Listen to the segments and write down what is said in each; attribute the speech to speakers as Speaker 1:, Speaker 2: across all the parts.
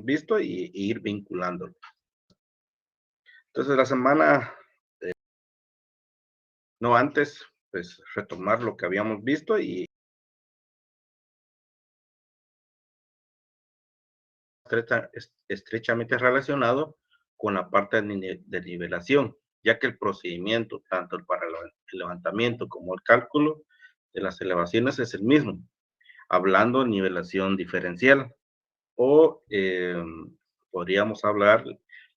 Speaker 1: visto y ir vinculándolo. Entonces, la semana, no antes, pues retomar lo que habíamos visto y estrechamente relacionado con la parte de nivelación, ya que el procedimiento, tanto para el levantamiento como el cálculo de las elevaciones es el mismo, hablando de nivelación diferencial o podríamos hablar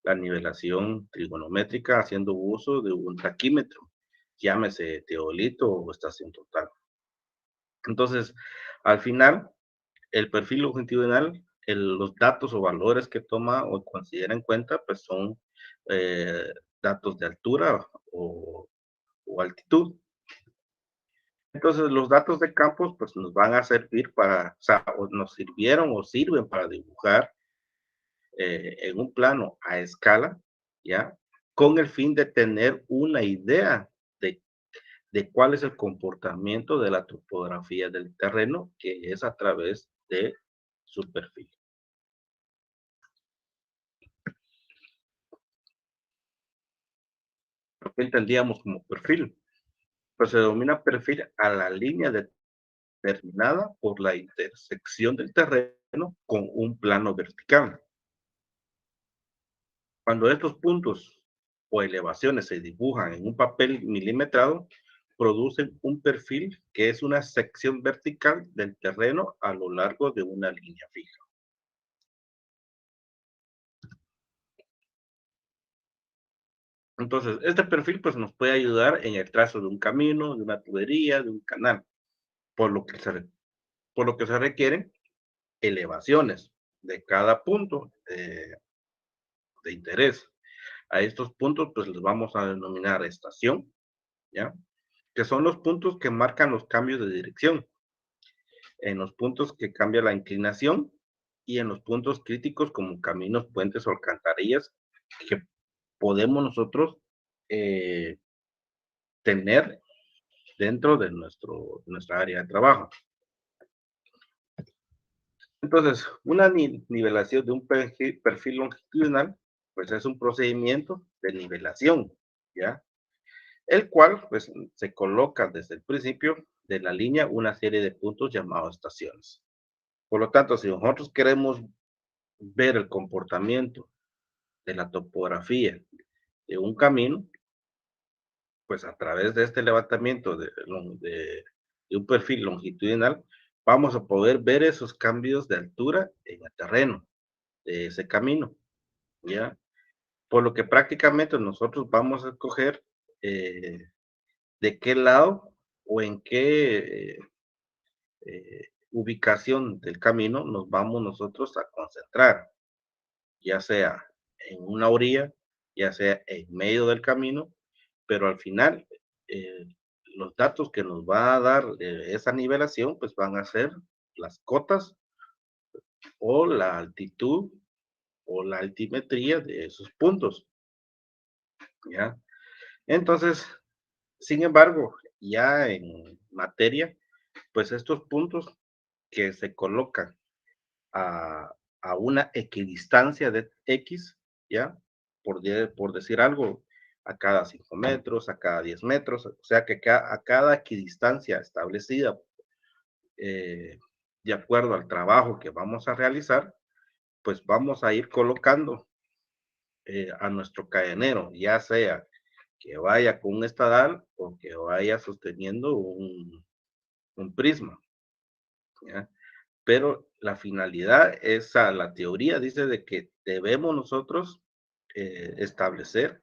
Speaker 1: la nivelación trigonométrica haciendo uso de un taquímetro, llámese teodolito o estación total. Entonces, al final, el perfil longitudinal, los datos o valores que toma o considera en cuenta, pues son datos de altura o altitud. Entonces, los datos de campos, pues nos van a servir para, o sea, o nos sirvieron o sirven para dibujar en un plano a escala, ¿ya? Con el fin de tener una idea de cuál es el comportamiento de la topografía del terreno, que es a través de su perfil. Lo que entendíamos como perfil, pues se denomina perfil a la línea determinada por la intersección del terreno con un plano vertical. Cuando estos puntos o elevaciones se dibujan en un papel milimetrado, producen un perfil que es una sección vertical del terreno a lo largo de una línea fija. Entonces, este perfil pues nos puede ayudar en el trazo de un camino, de una tubería, de un canal, por lo que se requieren elevaciones de cada punto de interés. A estos puntos pues les vamos a denominar estación, ¿ya? Que son los puntos que marcan los cambios de dirección, en los puntos que cambia la inclinación y en los puntos críticos como caminos, puentes o alcantarillas que podemos nosotros eh, tener dentro de nuestra área de trabajo. Entonces, una nivelación de un perfil longitudinal, pues es un procedimiento de nivelación, ¿ya? El cual, pues, se coloca desde el principio de la línea una serie de puntos llamados estaciones. Por lo tanto, si nosotros queremos ver el comportamiento de la topografía de un camino, pues a través de este levantamiento de un perfil longitudinal, vamos a poder ver esos cambios de altura en el terreno de ese camino, ¿ya? Por lo que prácticamente nosotros vamos a escoger de qué lado o en qué ubicación del camino nos vamos nosotros a concentrar, ya sea en una orilla, ya sea en medio del camino, pero al final eh, los datos que nos va a dar esa nivelación pues van a ser las cotas o la altitud o la altimetría de esos puntos, ¿ya? Entonces, sin embargo, ya en materia, pues estos puntos que se colocan a, a una equidistancia de X, ¿ya? Por decir algo, a cada 5 metros, a cada 10 metros, o sea que a cada equidistancia establecida eh, de acuerdo al trabajo que vamos a realizar, pues vamos a ir colocando a nuestro cadenero, ya sea que vaya con un estadal o que vaya sosteniendo un prisma, ¿ya? Pero la finalidad es, la teoría dice de que debemos nosotros establecer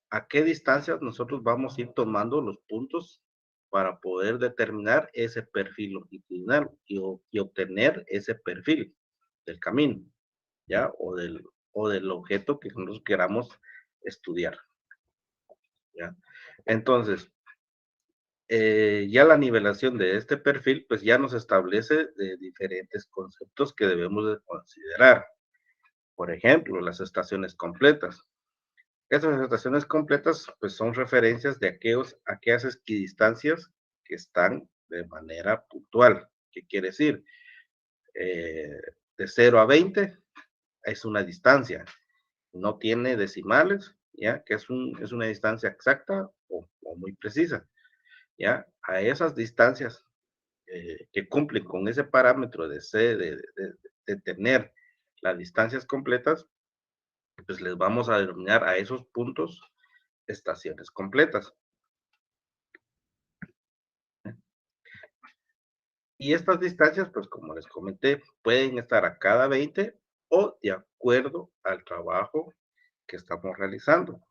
Speaker 1: a qué distancias nosotros vamos a ir tomando los puntos para poder determinar ese perfil longitudinal y obtener ese perfil del camino, ¿ya? O del objeto que nosotros queramos estudiar, ¿ya? Entonces, ya la nivelación de este perfil, pues ya nos establece de diferentes conceptos que debemos de considerar. Por ejemplo, las estaciones completas. Estas estaciones completas, pues son referencias de aquellas equidistancias que están de manera puntual. ¿Qué quiere decir? De 0 a 20 es una distancia, no tiene decimales, ¿ya? Que es una distancia exacta o muy precisa, ¿ya? A esas distancias que cumplen con ese parámetro de tener las distancias completas, pues les vamos a denominar a esos puntos estaciones completas. Y estas distancias, pues como les comenté, pueden estar a cada 20 o de acuerdo al trabajo que estamos realizando.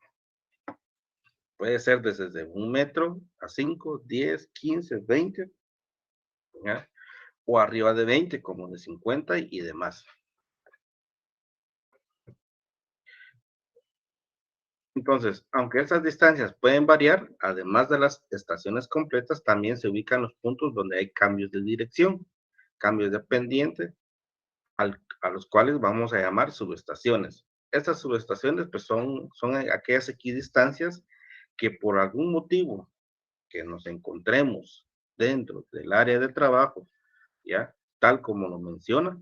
Speaker 1: Puede ser desde 1 metro a 5, 10, 15, 20, ¿ya? O arriba de 20, como de 50 y demás. Entonces, aunque esas distancias pueden variar, además de las estaciones completas, también se ubican los puntos donde hay cambios de dirección, cambios de pendiente, a los cuales vamos a llamar subestaciones. Estas subestaciones pues son aquellas equidistancias que por algún motivo que nos encontremos dentro del área de trabajo, ¿ya? Tal como lo menciona,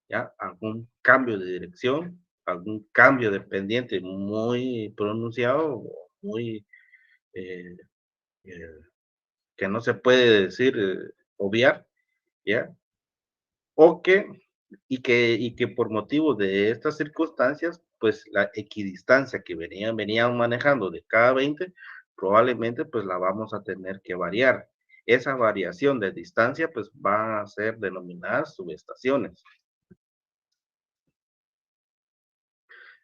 Speaker 1: ¿ya? Algún cambio de dirección, algún cambio de pendiente muy pronunciado, muy eh, eh, que no se puede decir, obviar, ¿ya? O que por motivo de estas circunstancias, pues la equidistancia que venían manejando de cada 20, probablemente pues la vamos a tener que variar. Esa variación de distancia pues va a ser denominadas subestaciones.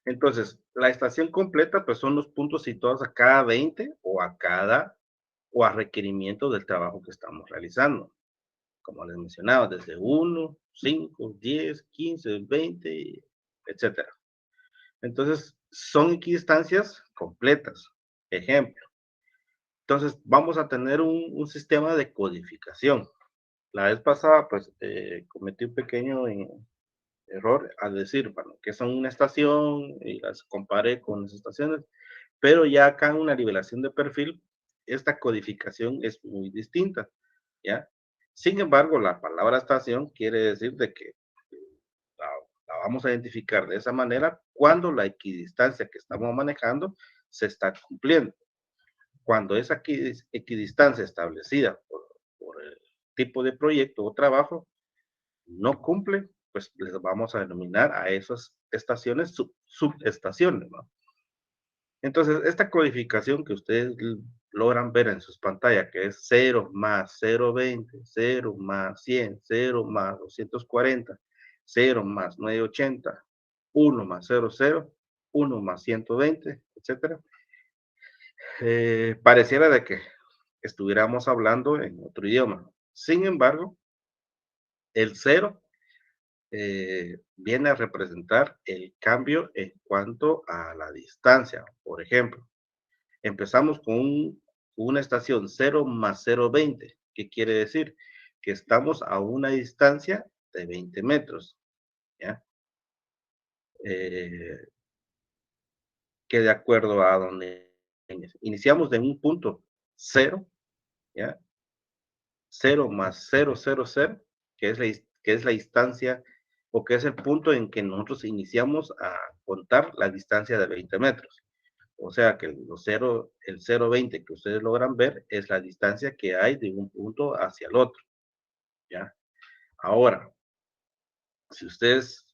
Speaker 1: Entonces, la estación completa pues son los puntos situados a cada 20 o a requerimiento del trabajo que estamos realizando. Como les mencionaba, desde 1, 5, 10, 15, 20, etcétera. Entonces, son equidistancias completas. Ejemplo. Entonces, vamos a tener un sistema de codificación. La vez pasada, pues, cometí un pequeño error al decir, bueno, que son una estación y las comparé con las estaciones, pero ya acá en una nivelación de perfil, esta codificación es muy distinta, ¿ya? Sin embargo, la palabra estación quiere decir de que la, la vamos a identificar de esa manera cuando la equidistancia que estamos manejando se está cumpliendo. Cuando esa equidistancia establecida por el tipo de proyecto o trabajo no cumple, pues les vamos a denominar a esas estaciones subestaciones, ¿no? Entonces, esta codificación que ustedes logran ver en sus pantallas, que es 0 más 0,20, 0 más 100, 0 más 240, 0 más 980, 1 más 00, 1 más 120, etcétera, pareciera de que estuviéramos hablando en otro idioma. Sin embargo, el 0 viene a representar el cambio en cuanto a la distancia. Por ejemplo, empezamos con una estación 0 más 0,20. ¿Qué quiere decir? Que estamos a una distancia de 20 metros, ¿ya? Eh, que de acuerdo a donde iniciamos de un punto 0, ¿ya? 0 más 000, que es la distancia o que es el punto en que nosotros iniciamos a contar la distancia de 20 metros. O sea que el 0,20 que ustedes logran ver es la distancia que hay de un punto hacia el otro, ¿ya? Ahora, si ustedes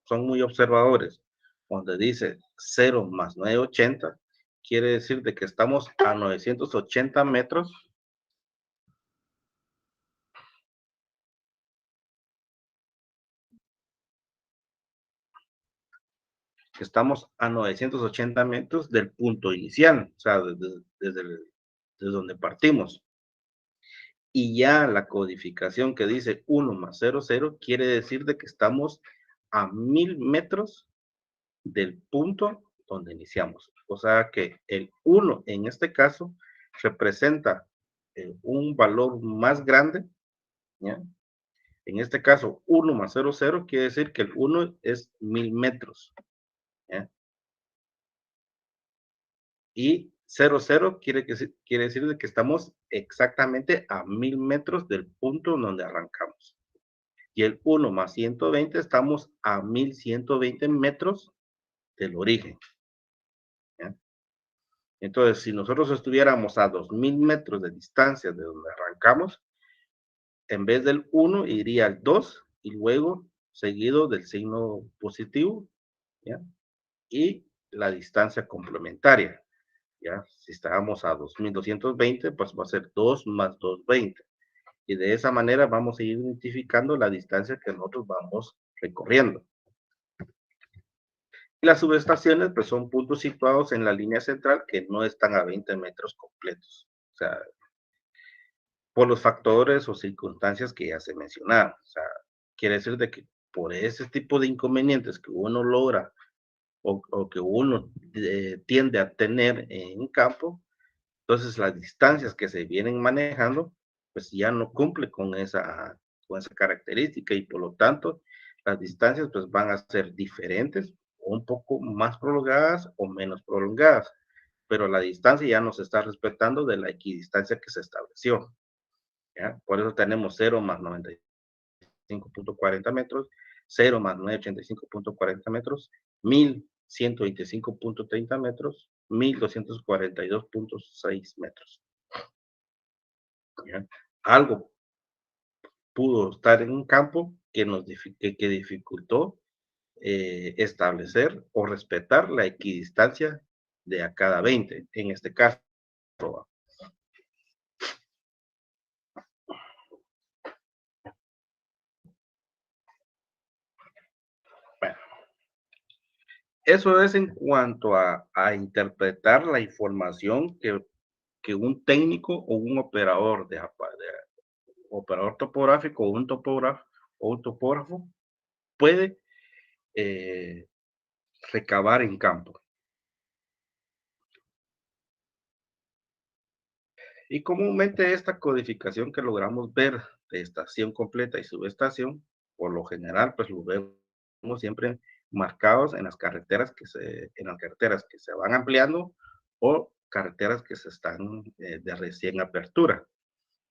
Speaker 1: son muy observadores, donde dice 0 más 980, quiere decir de que estamos a 980 metros, que estamos a 980 metros del punto inicial, o sea, desde donde partimos. Y ya la codificación que dice 1 más 00 quiere decir de que estamos a 1000 metros del punto donde iniciamos. O sea que el 1 en este caso representa un valor más grande, ¿ya? En este caso, 1 más 00 quiere decir que el 1 es 1000 metros, ¿ya? Y 00 quiere decir de que estamos exactamente a 1000 metros del punto donde arrancamos. y el 1 más 120 estamos a 1120 metros del origen. ¿Ya? Entonces, si nosotros estuviéramos a 2000 metros de distancia de donde arrancamos, en vez del 1 iría al 2 y luego seguido del signo positivo, ¿ya? Y la distancia complementaria, ¿ya? Si estábamos a 2220, pues va a ser 2 más 220. Y de esa manera vamos a ir identificando la distancia que nosotros vamos recorriendo. Las subestaciones, pues son puntos situados en la línea central que no están a 20 metros completos. O sea, por los factores o circunstancias que ya se mencionaron. O sea, quiere decir de que por ese tipo de inconvenientes que uno logra o que uno tiende a tener en campo, entonces las distancias que se vienen manejando, pues ya no cumple con esa característica y por lo tanto las distancias pues van a ser diferentes, un poco más prolongadas o menos prolongadas, pero la distancia ya no se está respetando de la equidistancia que se estableció. ¿Ya? Por eso tenemos 0 más 95.40 metros, 0 más 985.40 metros, 1125.30 metros, 1242.6 metros. ¿Ya? Algo pudo estar en un campo que que dificultó establecer o respetar la equidistancia de a cada 20, en este caso. Bueno, eso es en cuanto a interpretar la información que un técnico o un operador operador topográfico o un topógrafo puede eh, recabar en campo. Y comúnmente esta codificación que logramos ver de estación completa y subestación, por lo general, pues lo vemos siempre marcados en las carreteras en las carreteras que se van ampliando o carreteras que se están de recién apertura.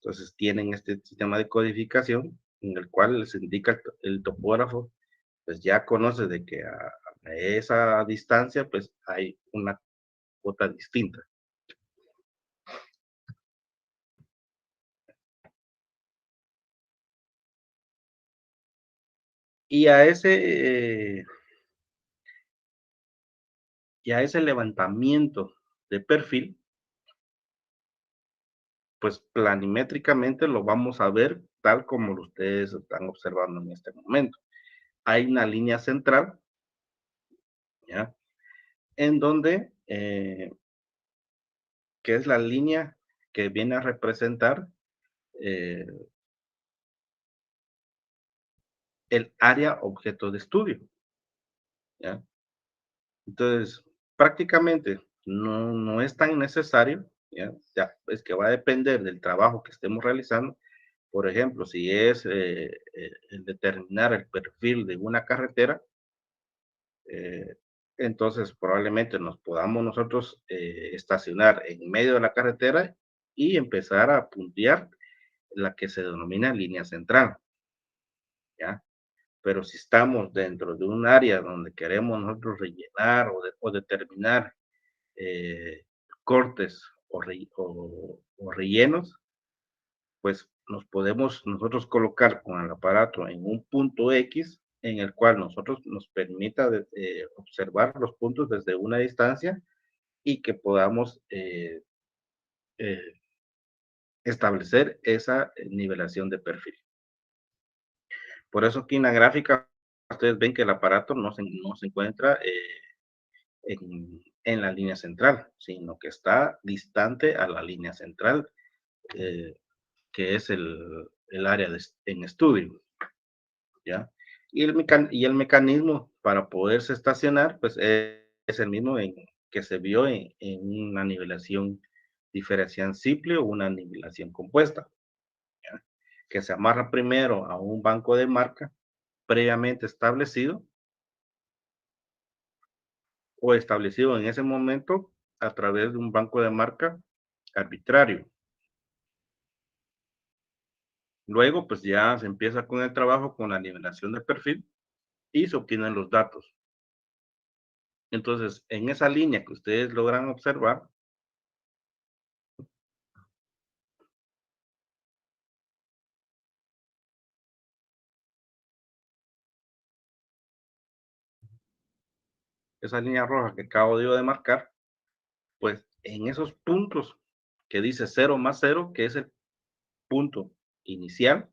Speaker 1: Entonces tienen este sistema de codificación en el cual les indica el topógrafo, pues ya conoce de que a esa distancia pues hay una cuota distinta. Y y a ese levantamiento de perfil, pues planimétricamente lo vamos a ver tal como ustedes están observando en este momento. Hay una línea central, ¿ya? En donde, que es la línea que viene a representar eh, el área objeto de estudio, ¿ya? Entonces, prácticamente no es tan necesario, ¿ya? Ya, es que va a depender del trabajo que estemos realizando. Por ejemplo, si es el determinar el perfil de una carretera, eh, entonces probablemente nos podamos nosotros estacionar en medio de la carretera y empezar a puntear la que se denomina línea central, ¿ya? Pero si estamos dentro de un área donde queremos nosotros rellenar o determinar cortes o rellenos, pues nos podemos nosotros colocar con el aparato en un punto X en el cual nosotros nos permita observar los puntos desde una distancia y que podamos eh, establecer esa nivelación de perfil. Por eso aquí en la gráfica ustedes ven que el aparato no se encuentra en la línea central, sino que está distante a la línea central, eh, que es el área en estudio, ¿ya? Y el mecanismo para poderse estacionar, pues es el mismo que se vio en una nivelación diferencial simple o una nivelación compuesta, ¿ya? Que se amarra primero a un banco de marca previamente establecido o establecido en ese momento a través de un banco de marca arbitrario, Luego, pues ya se empieza con el trabajo, con la nivelación de perfil y se obtienen los datos. Entonces, en esa línea que ustedes logran observar, esa línea roja que acabo yo de marcar, pues en esos puntos que dice 0 más 0, que es el punto inicial,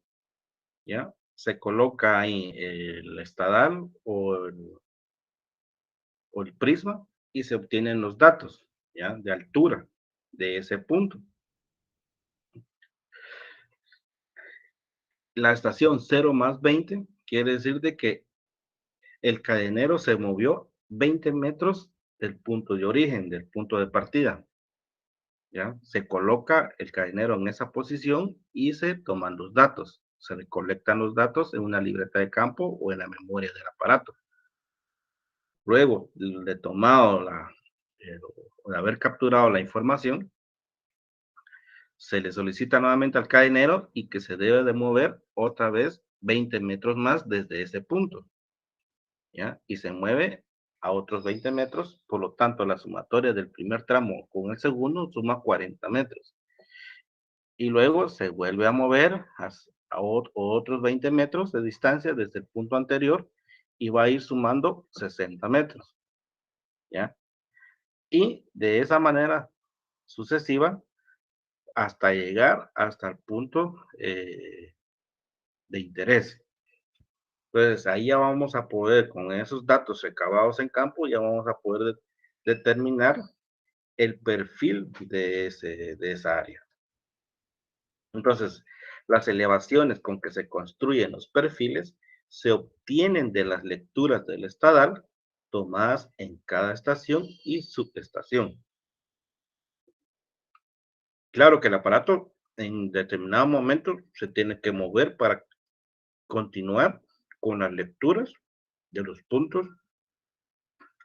Speaker 1: ¿ya? Se coloca ahí el estadal o el prisma y se obtienen los datos, ¿ya? De altura de ese punto. La estación 0 más 20 quiere decir de que el cadenero se movió 20 metros del punto de origen, del punto de partida. ¿Ya? Se coloca el cadenero en esa posición y se toman los datos. Se recolectan los datos en una libreta de campo o en la memoria del aparato. Luego de tomado de haber capturado la información, se le solicita nuevamente al cadenero y que se debe de mover otra vez 20 metros más desde ese punto. ¿Ya? Y se mueve a otros 20 metros, por lo tanto la sumatoria del primer tramo con el segundo suma 40 metros. Y luego se vuelve a mover a otros 20 metros de distancia desde el punto anterior y va a ir sumando 60 metros, ¿ya? Y de esa manera sucesiva hasta llegar hasta el punto de interés. Entonces ahí ya vamos a poder, con esos datos recabados en campo, ya vamos a poder determinar el perfil de esa área. Entonces, las elevaciones con que se construyen los perfiles se obtienen de las lecturas del estadal tomadas en cada estación y subestación. Claro que el aparato en determinado momento se tiene que mover para continuar con las lecturas de los puntos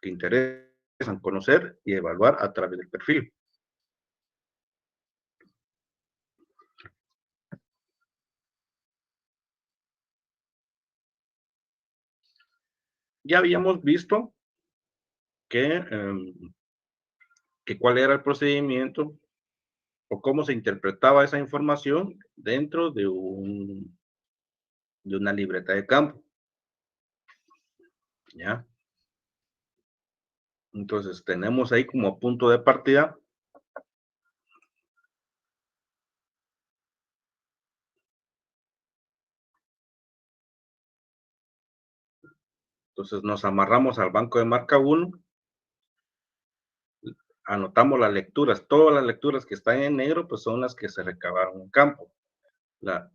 Speaker 1: que interesan conocer y evaluar a través del perfil. Ya habíamos visto que, que cuál era el procedimiento o cómo se interpretaba esa información dentro de una libreta de campo, ¿ya? Entonces tenemos ahí como punto de partida, entonces nos amarramos al banco de marca 1, anotamos las lecturas, todas las lecturas que están en negro, pues son las que se recabaron en campo.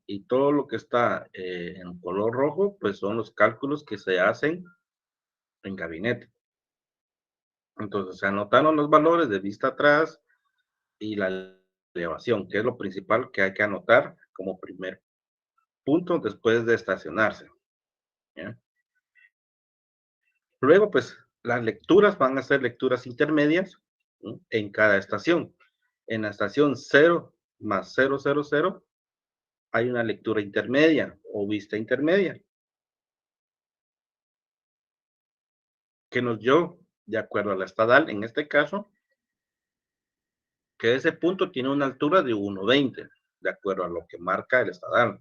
Speaker 1: Y todo lo que está en color rojo, pues son los cálculos que se hacen en gabinete. Entonces se anotaron los valores de vista atrás y la elevación, que es lo principal que hay que anotar como primer punto después de estacionarse. ¿Ya? Luego, pues las lecturas van a ser lecturas intermedias, ¿no? En cada estación. En la estación 0 más 000 hay una lectura intermedia o vista intermedia que nos dio, de acuerdo a la estadal, en este caso, que ese punto tiene una altura de 1,20, de acuerdo a lo que marca el estadal.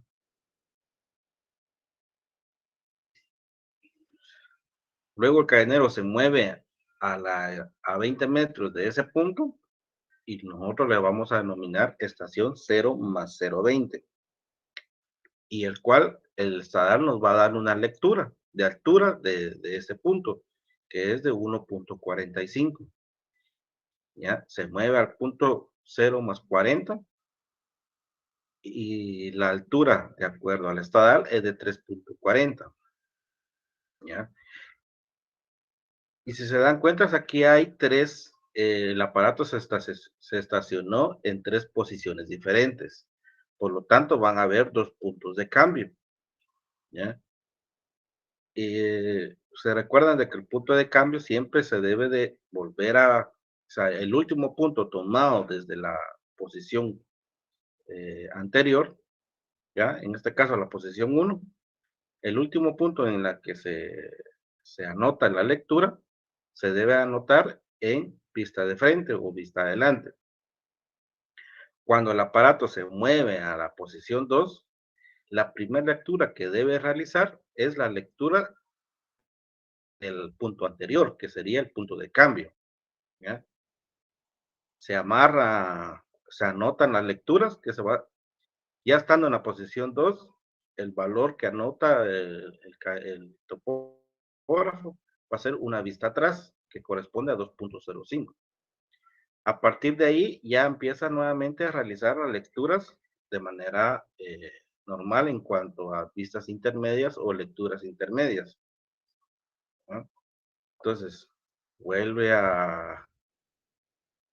Speaker 1: Luego el cadenero se mueve a 20 metros de ese punto y nosotros le vamos a denominar estación 0 más 0,20, y el cual el estadal nos va a dar una lectura de altura de ese punto, que es de 1,45. ¿Ya? Se mueve al punto 0 más 40 y la altura, de acuerdo al estadal, es de 3,40. ¿Ya? Y si se dan cuenta, aquí hay tres, el aparato se estacionó en tres posiciones diferentes. Por lo tanto, van a haber dos puntos de cambio. ¿Ya? Se recuerdan de que el punto de cambio siempre se debe de volver o sea, el último punto tomado desde la posición anterior ¿ya? En este caso, la posición uno, el último punto en la que se anota la lectura, se debe anotar en vista de frente o vista adelante. Cuando el aparato se mueve a la posición 2, la primera lectura que debe realizar es la lectura del punto anterior, que sería el punto de cambio, ¿ya? Se amarra, se anotan las lecturas que se va, ya estando en la posición 2, el valor que anota el topógrafo va a ser una vista atrás, que corresponde a 2.05. A partir de ahí ya empieza nuevamente a realizar las lecturas de manera normal en cuanto a vistas intermedias o lecturas intermedias, ¿no? Entonces, vuelve a,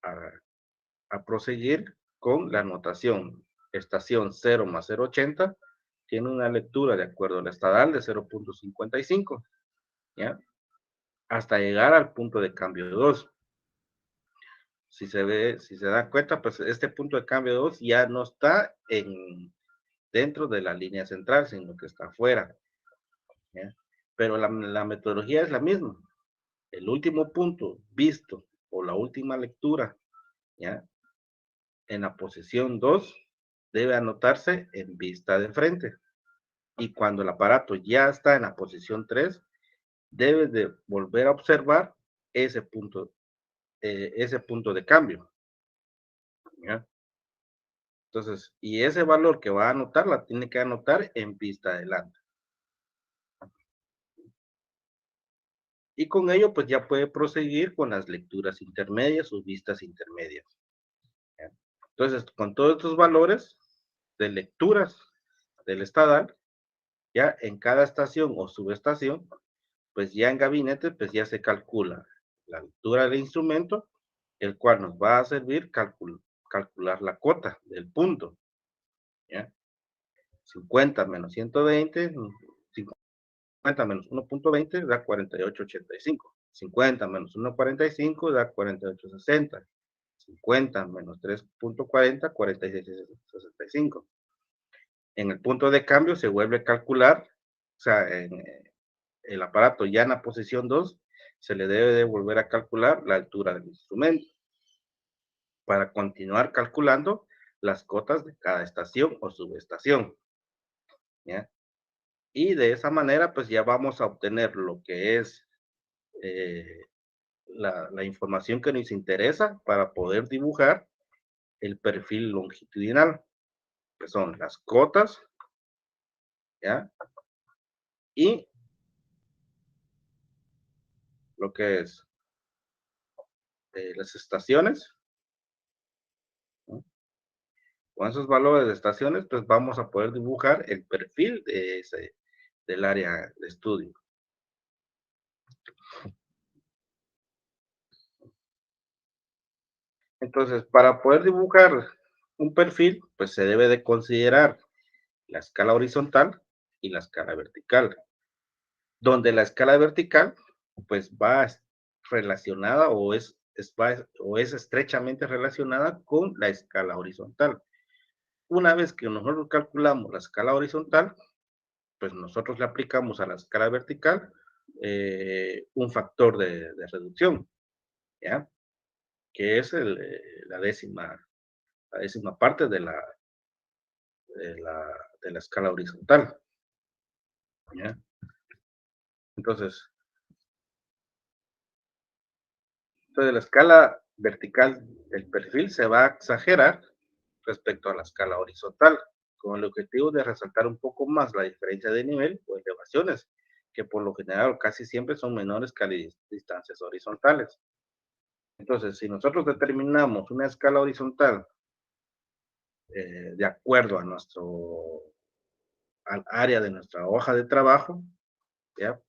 Speaker 1: a proseguir con la anotación. Estación 0 más 0.80 tiene una lectura de acuerdo al estadal de 0.55, ¿ya? Hasta llegar al punto de cambio 2. Si se da cuenta, pues este punto de cambio 2 ya no está dentro de la línea central, sino que está afuera, ¿ya? Pero la metodología es la misma. El último punto visto o la última lectura, ¿ya? En la posición 2 debe anotarse en vista de frente. Y cuando el aparato ya está en la posición 3, debe de volver a observar ese punto de cambio, ¿ya? Entonces, y ese valor que va a anotar, la tiene que anotar en vista adelante. Y con ello, pues ya puede proseguir con las lecturas intermedias o vistas intermedias, ¿ya? Entonces, con todos estos valores de lecturas del estadal, ya en cada estación o subestación, pues ya en gabinete, pues ya se calcula la lectura del instrumento, el cual nos va a servir calcular la cota del punto, ¿ya? 50 menos 120, 50 menos 1.20 da 48.85. 50 menos 1.45 da 48.60. 50 menos 3.40, 46.65. En el punto de cambio se vuelve a calcular, o sea, en el aparato ya en la posición 2, se le debe de volver a calcular la altura del instrumento para continuar calculando las cotas de cada estación o subestación, ¿ya? Y de esa manera, pues ya vamos a obtener lo que es eh, la información que nos interesa para poder dibujar el perfil longitudinal, que son las cotas, ¿ya? Y lo que es las estaciones, ¿no? Con esos valores de estaciones, pues vamos a poder dibujar el perfil del área de estudio. Entonces, para poder dibujar un perfil, pues se debe de considerar la escala horizontal y la escala vertical, donde la escala vertical, pues va relacionada o es estrechamente relacionada con la escala horizontal. Una vez que nosotros calculamos la escala horizontal, pues nosotros le aplicamos a la escala vertical un factor de reducción, ¿ya? Que es la décima parte de la, de la escala horizontal, ¿ya? Entonces, la escala vertical del perfil se va a exagerar respecto a la escala horizontal, con el objetivo de resaltar un poco más la diferencia de nivel o elevaciones, que por lo general casi siempre son menores que las distancias horizontales. Entonces, si nosotros determinamos una escala horizontal de acuerdo a al área de nuestra hoja de trabajo, ¿ya?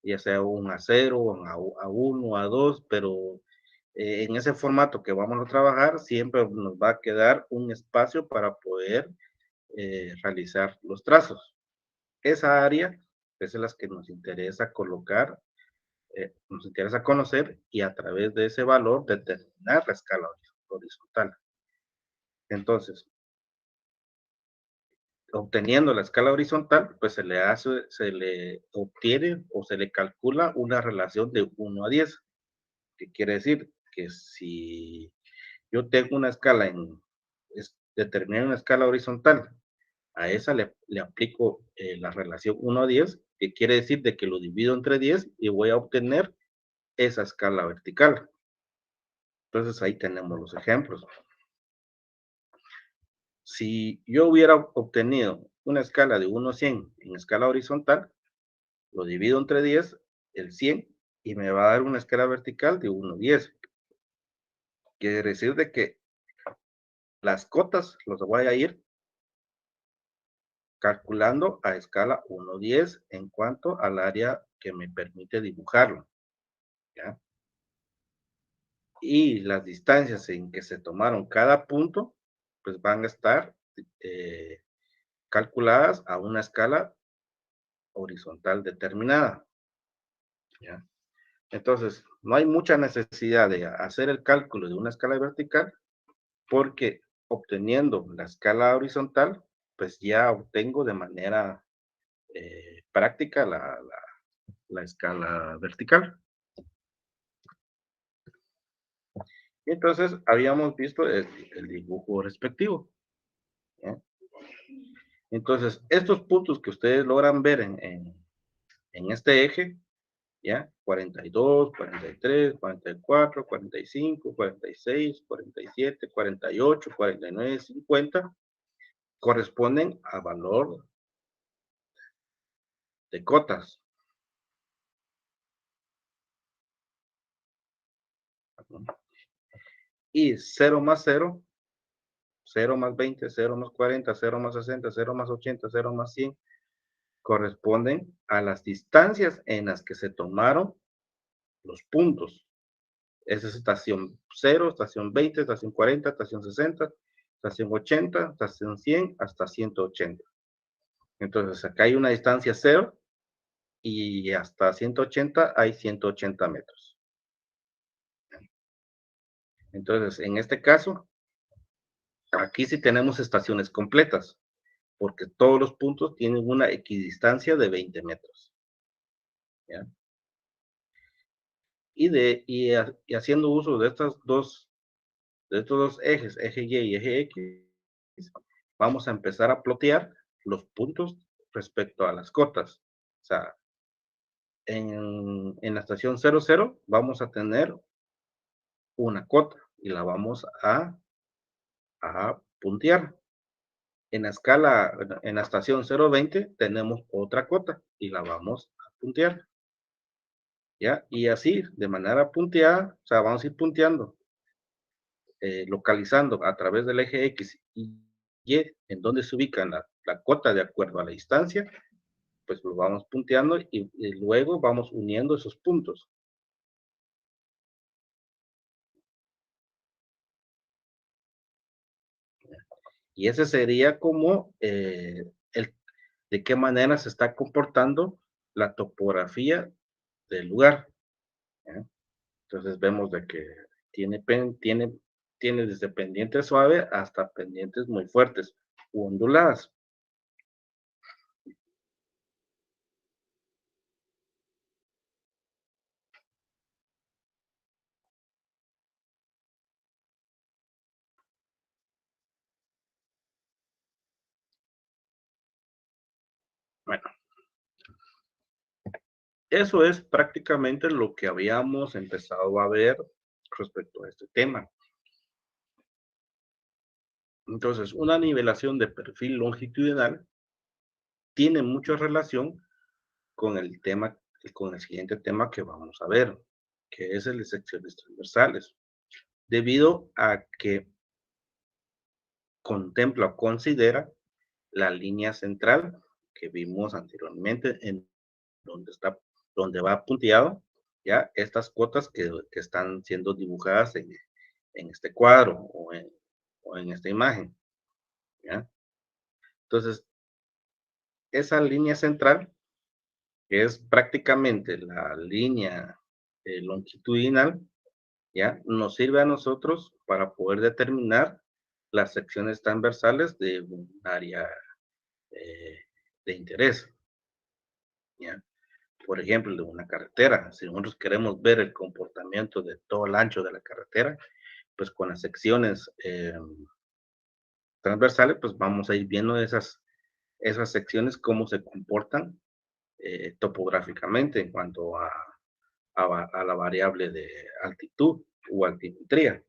Speaker 1: Ya sea un A0, A1, A2, pero en ese formato que vamos a trabajar, siempre nos va a quedar un espacio para poder realizar los trazos. Esa área es la que nos interesa colocar, nos interesa conocer y a través de ese valor determinar la escala horizontal. Entonces, obteniendo la escala horizontal, pues se le obtiene o se le calcula una relación de 1 a 10. ¿Qué quiere decir? Que si yo tengo una escala determinar una escala horizontal, a esa le aplico la relación 1 a 10, que quiere decir de que lo divido entre 10 y voy a obtener esa escala vertical. Entonces ahí tenemos los ejemplos. Si yo hubiera obtenido una escala de 1 a 100 en escala horizontal, lo divido entre 10, el 100, y me va a dar una escala vertical de 1 a 10. Quiere decir de que las cotas los voy a ir calculando a escala 1 a 10 en cuanto al área que me permite dibujarlo, ¿ya? Y las distancias en que se tomaron cada punto, pues van a estar eh, calculadas a una escala horizontal determinada, ¿ya? Entonces, no hay mucha necesidad de hacer el cálculo de una escala vertical porque obteniendo la escala horizontal, pues ya obtengo de manera práctica la escala vertical. Entonces, habíamos visto el dibujo respectivo, ¿ya? Entonces, estos puntos que ustedes logran ver en este eje, ¿ya? 42, 43, 44, 45, 46, 47, 48, 49, 50, corresponden a valor de cotas. Y 0 más 0, 0 más 20, 0 más 40, 0 más 60, 0 más 80, 0 más 100, corresponden a las distancias en las que se tomaron los puntos. Esa es estación 0, estación 20, estación 40, estación 60, estación 80, estación 100, hasta 180. Entonces, acá hay una distancia 0 y hasta 180 hay 180 metros. Entonces, en este caso, aquí sí tenemos estaciones completas, porque todos los puntos tienen una equidistancia de 20 metros, ¿ya? Y haciendo uso de estos dos ejes, eje Y y eje X, vamos a empezar a plotear los puntos respecto a las cotas. O sea, en la estación 00 vamos a tener una cota y la vamos a puntear. En la estación 020 tenemos otra cota y la vamos a puntear, ¿ya? Y así, de manera punteada, o sea, vamos a ir punteando, localizando a través del eje X y Y en donde se ubica la cota de acuerdo a la distancia, pues lo vamos punteando y luego vamos uniendo esos puntos. Y ese sería como de qué manera se está comportando la topografía del lugar, ¿ya? Entonces vemos de que tiene desde pendientes suaves hasta pendientes muy fuertes u onduladas. Bueno, eso es prácticamente lo que habíamos empezado a ver respecto a este tema. Entonces, una nivelación de perfil longitudinal tiene mucha relación con con el siguiente tema que vamos a ver, que es el de secciones transversales, debido a que contempla o considera la línea central que vimos anteriormente en donde va punteado, ya estas cotas que están siendo dibujadas en este cuadro o en esta imagen, ¿ya? Entonces, esa línea central, que es prácticamente la línea longitudinal, ¿ya? Nos sirve a nosotros para poder determinar las secciones transversales de un área eh, de interés, ¿ya? Por ejemplo, de una carretera. Si nosotros queremos ver el comportamiento de todo el ancho de la carretera, pues con las secciones transversales, pues vamos a ir viendo esas secciones, cómo se comportan topográficamente en cuanto a la variable de altitud o altimetría.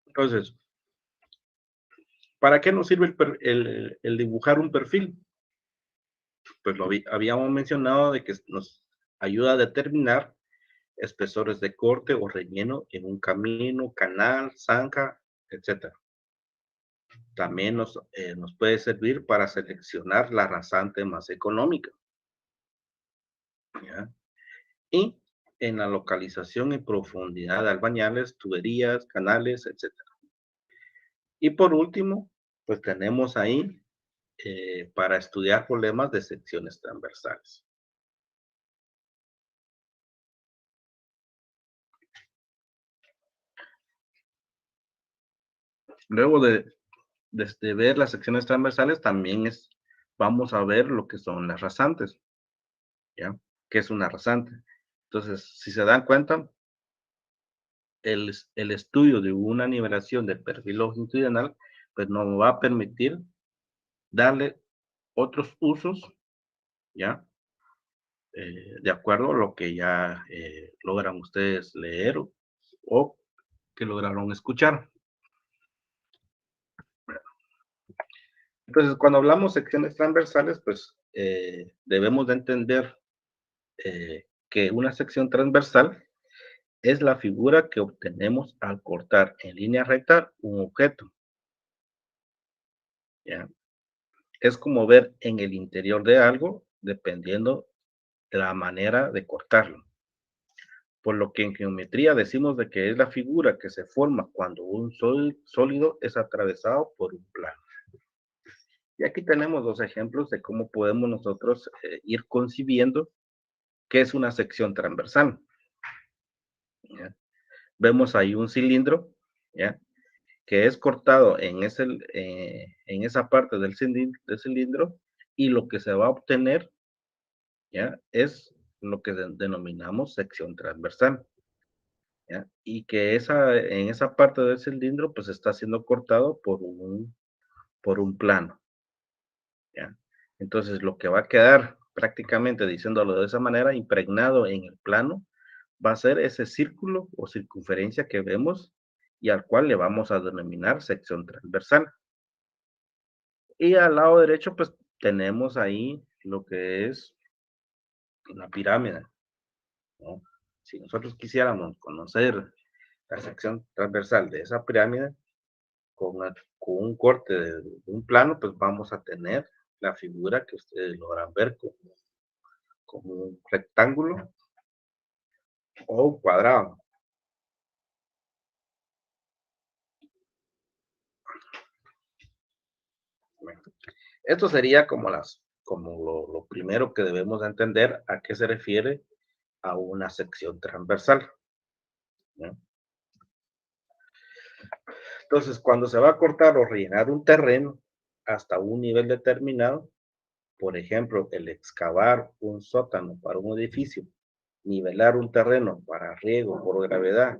Speaker 1: Entonces, ¿para qué nos sirve el dibujar un perfil? Pues habíamos mencionado de que nos ayuda a determinar espesores de corte o relleno en un camino, canal, zanja, etcétera. También nos puede servir para seleccionar la rasante más económica, ¿ya? Y en la localización y profundidad de albañales, tuberías, canales, etcétera. Y por último, pues tenemos ahí para estudiar problemas de secciones transversales. Luego de ver las secciones transversales, también vamos a ver lo que son las rasantes, ¿ya? ¿Qué es una rasante? Entonces, si se dan cuenta, el estudio de una nivelación del perfil longitudinal, pues nos va a permitir darle otros usos, ¿ya? De acuerdo a lo que ya logran ustedes leer o que lograron escuchar. Entonces, cuando hablamos secciones transversales, pues debemos de entender que una sección transversal es la figura que obtenemos al cortar en línea recta un objeto, ¿ya? Es como ver en el interior de algo, dependiendo de la manera de cortarlo. Por lo que en geometría decimos de que es la figura que se forma cuando un sólido es atravesado por un plano. Y aquí tenemos dos ejemplos de cómo podemos nosotros ir concibiendo qué es una sección transversal, ¿ya? Vemos ahí un cilindro, ¿ya? Que es cortado en esa parte del cilindro y lo que se va a obtener, ¿ya? Es lo que denominamos sección transversal, ¿ya? Y que en esa parte del cilindro pues está siendo cortado por un plano, ¿ya? Entonces lo que va a quedar prácticamente, diciéndolo de esa manera, impregnado en el plano, va a ser ese círculo o circunferencia que vemos y al cual le vamos a denominar sección transversal. Y al lado derecho, pues tenemos ahí lo que es una pirámide, ¿no? Si nosotros quisiéramos conocer la sección transversal de esa pirámide con un corte de un plano, pues vamos a tener la figura que ustedes logran ver como un rectángulo o un cuadrado. Bueno, esto sería como lo primero que debemos de entender a qué se refiere a una sección transversal, ¿no? Entonces, cuando se va a cortar o rellenar un terreno hasta un nivel determinado, por ejemplo, el excavar un sótano para un edificio, nivelar un terreno para riego por gravedad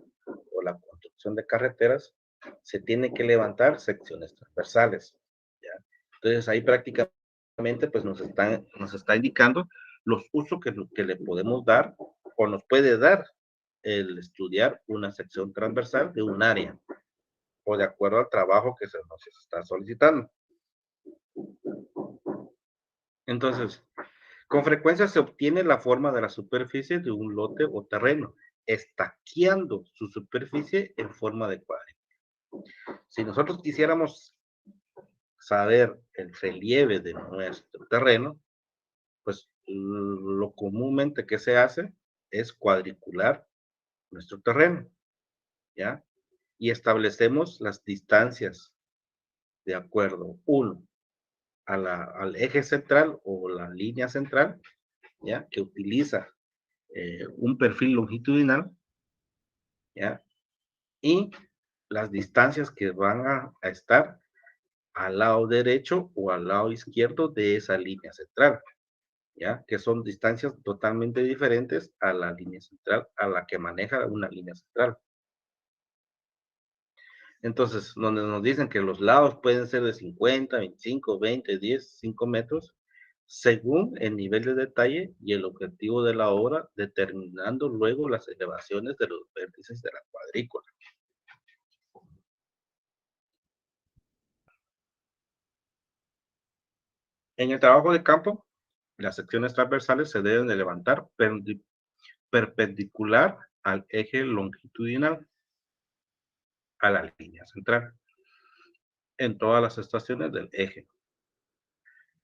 Speaker 1: o la construcción de carreteras, se tiene que levantar secciones transversales, ¿ya? Entonces, ahí prácticamente pues nos está indicando los usos que le podemos dar o nos puede dar el estudiar una sección transversal de un área o de acuerdo al trabajo que se nos está solicitando. Entonces, con frecuencia se obtiene la forma de la superficie de un lote o terreno, estaqueando su superficie en forma de cuadro. Si nosotros quisiéramos saber el relieve de nuestro terreno, pues lo comúnmente que se hace es cuadricular nuestro terreno, ¿ya? Y establecemos las distancias de acuerdo, uno, al eje central o la línea central, ¿ya? Que utiliza un perfil longitudinal, ¿ya? Y las distancias que van a estar al lado derecho o al lado izquierdo de esa línea central, ¿ya? Que son distancias totalmente diferentes a la línea central, a la que maneja una línea central. Entonces, donde nos dicen que los lados pueden ser de 50, 25, 20, 10, 5 metros, según el nivel de detalle y el objetivo de la obra, determinando luego las elevaciones de los vértices de la cuadrícula. En el trabajo de campo, las secciones transversales se deben de levantar perpendicular al eje longitudinal, a la línea central, en todas las estaciones del eje.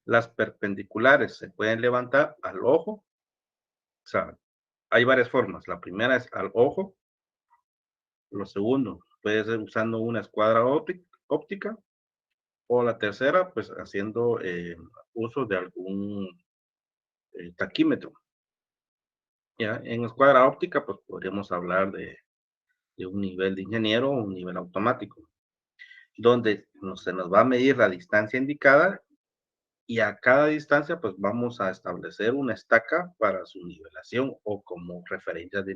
Speaker 1: Las perpendiculares se pueden levantar al ojo, o sea, hay varias formas. La primera es al ojo, lo segundo puede ser usando una escuadra óptica, o la tercera, pues haciendo uso de algún taquímetro. ¿Ya? En escuadra óptica, pues podríamos hablar de un nivel de ingeniero o un nivel automático, donde se nos va a medir la distancia indicada y a cada distancia pues vamos a establecer una estaca para su nivelación o como referencia de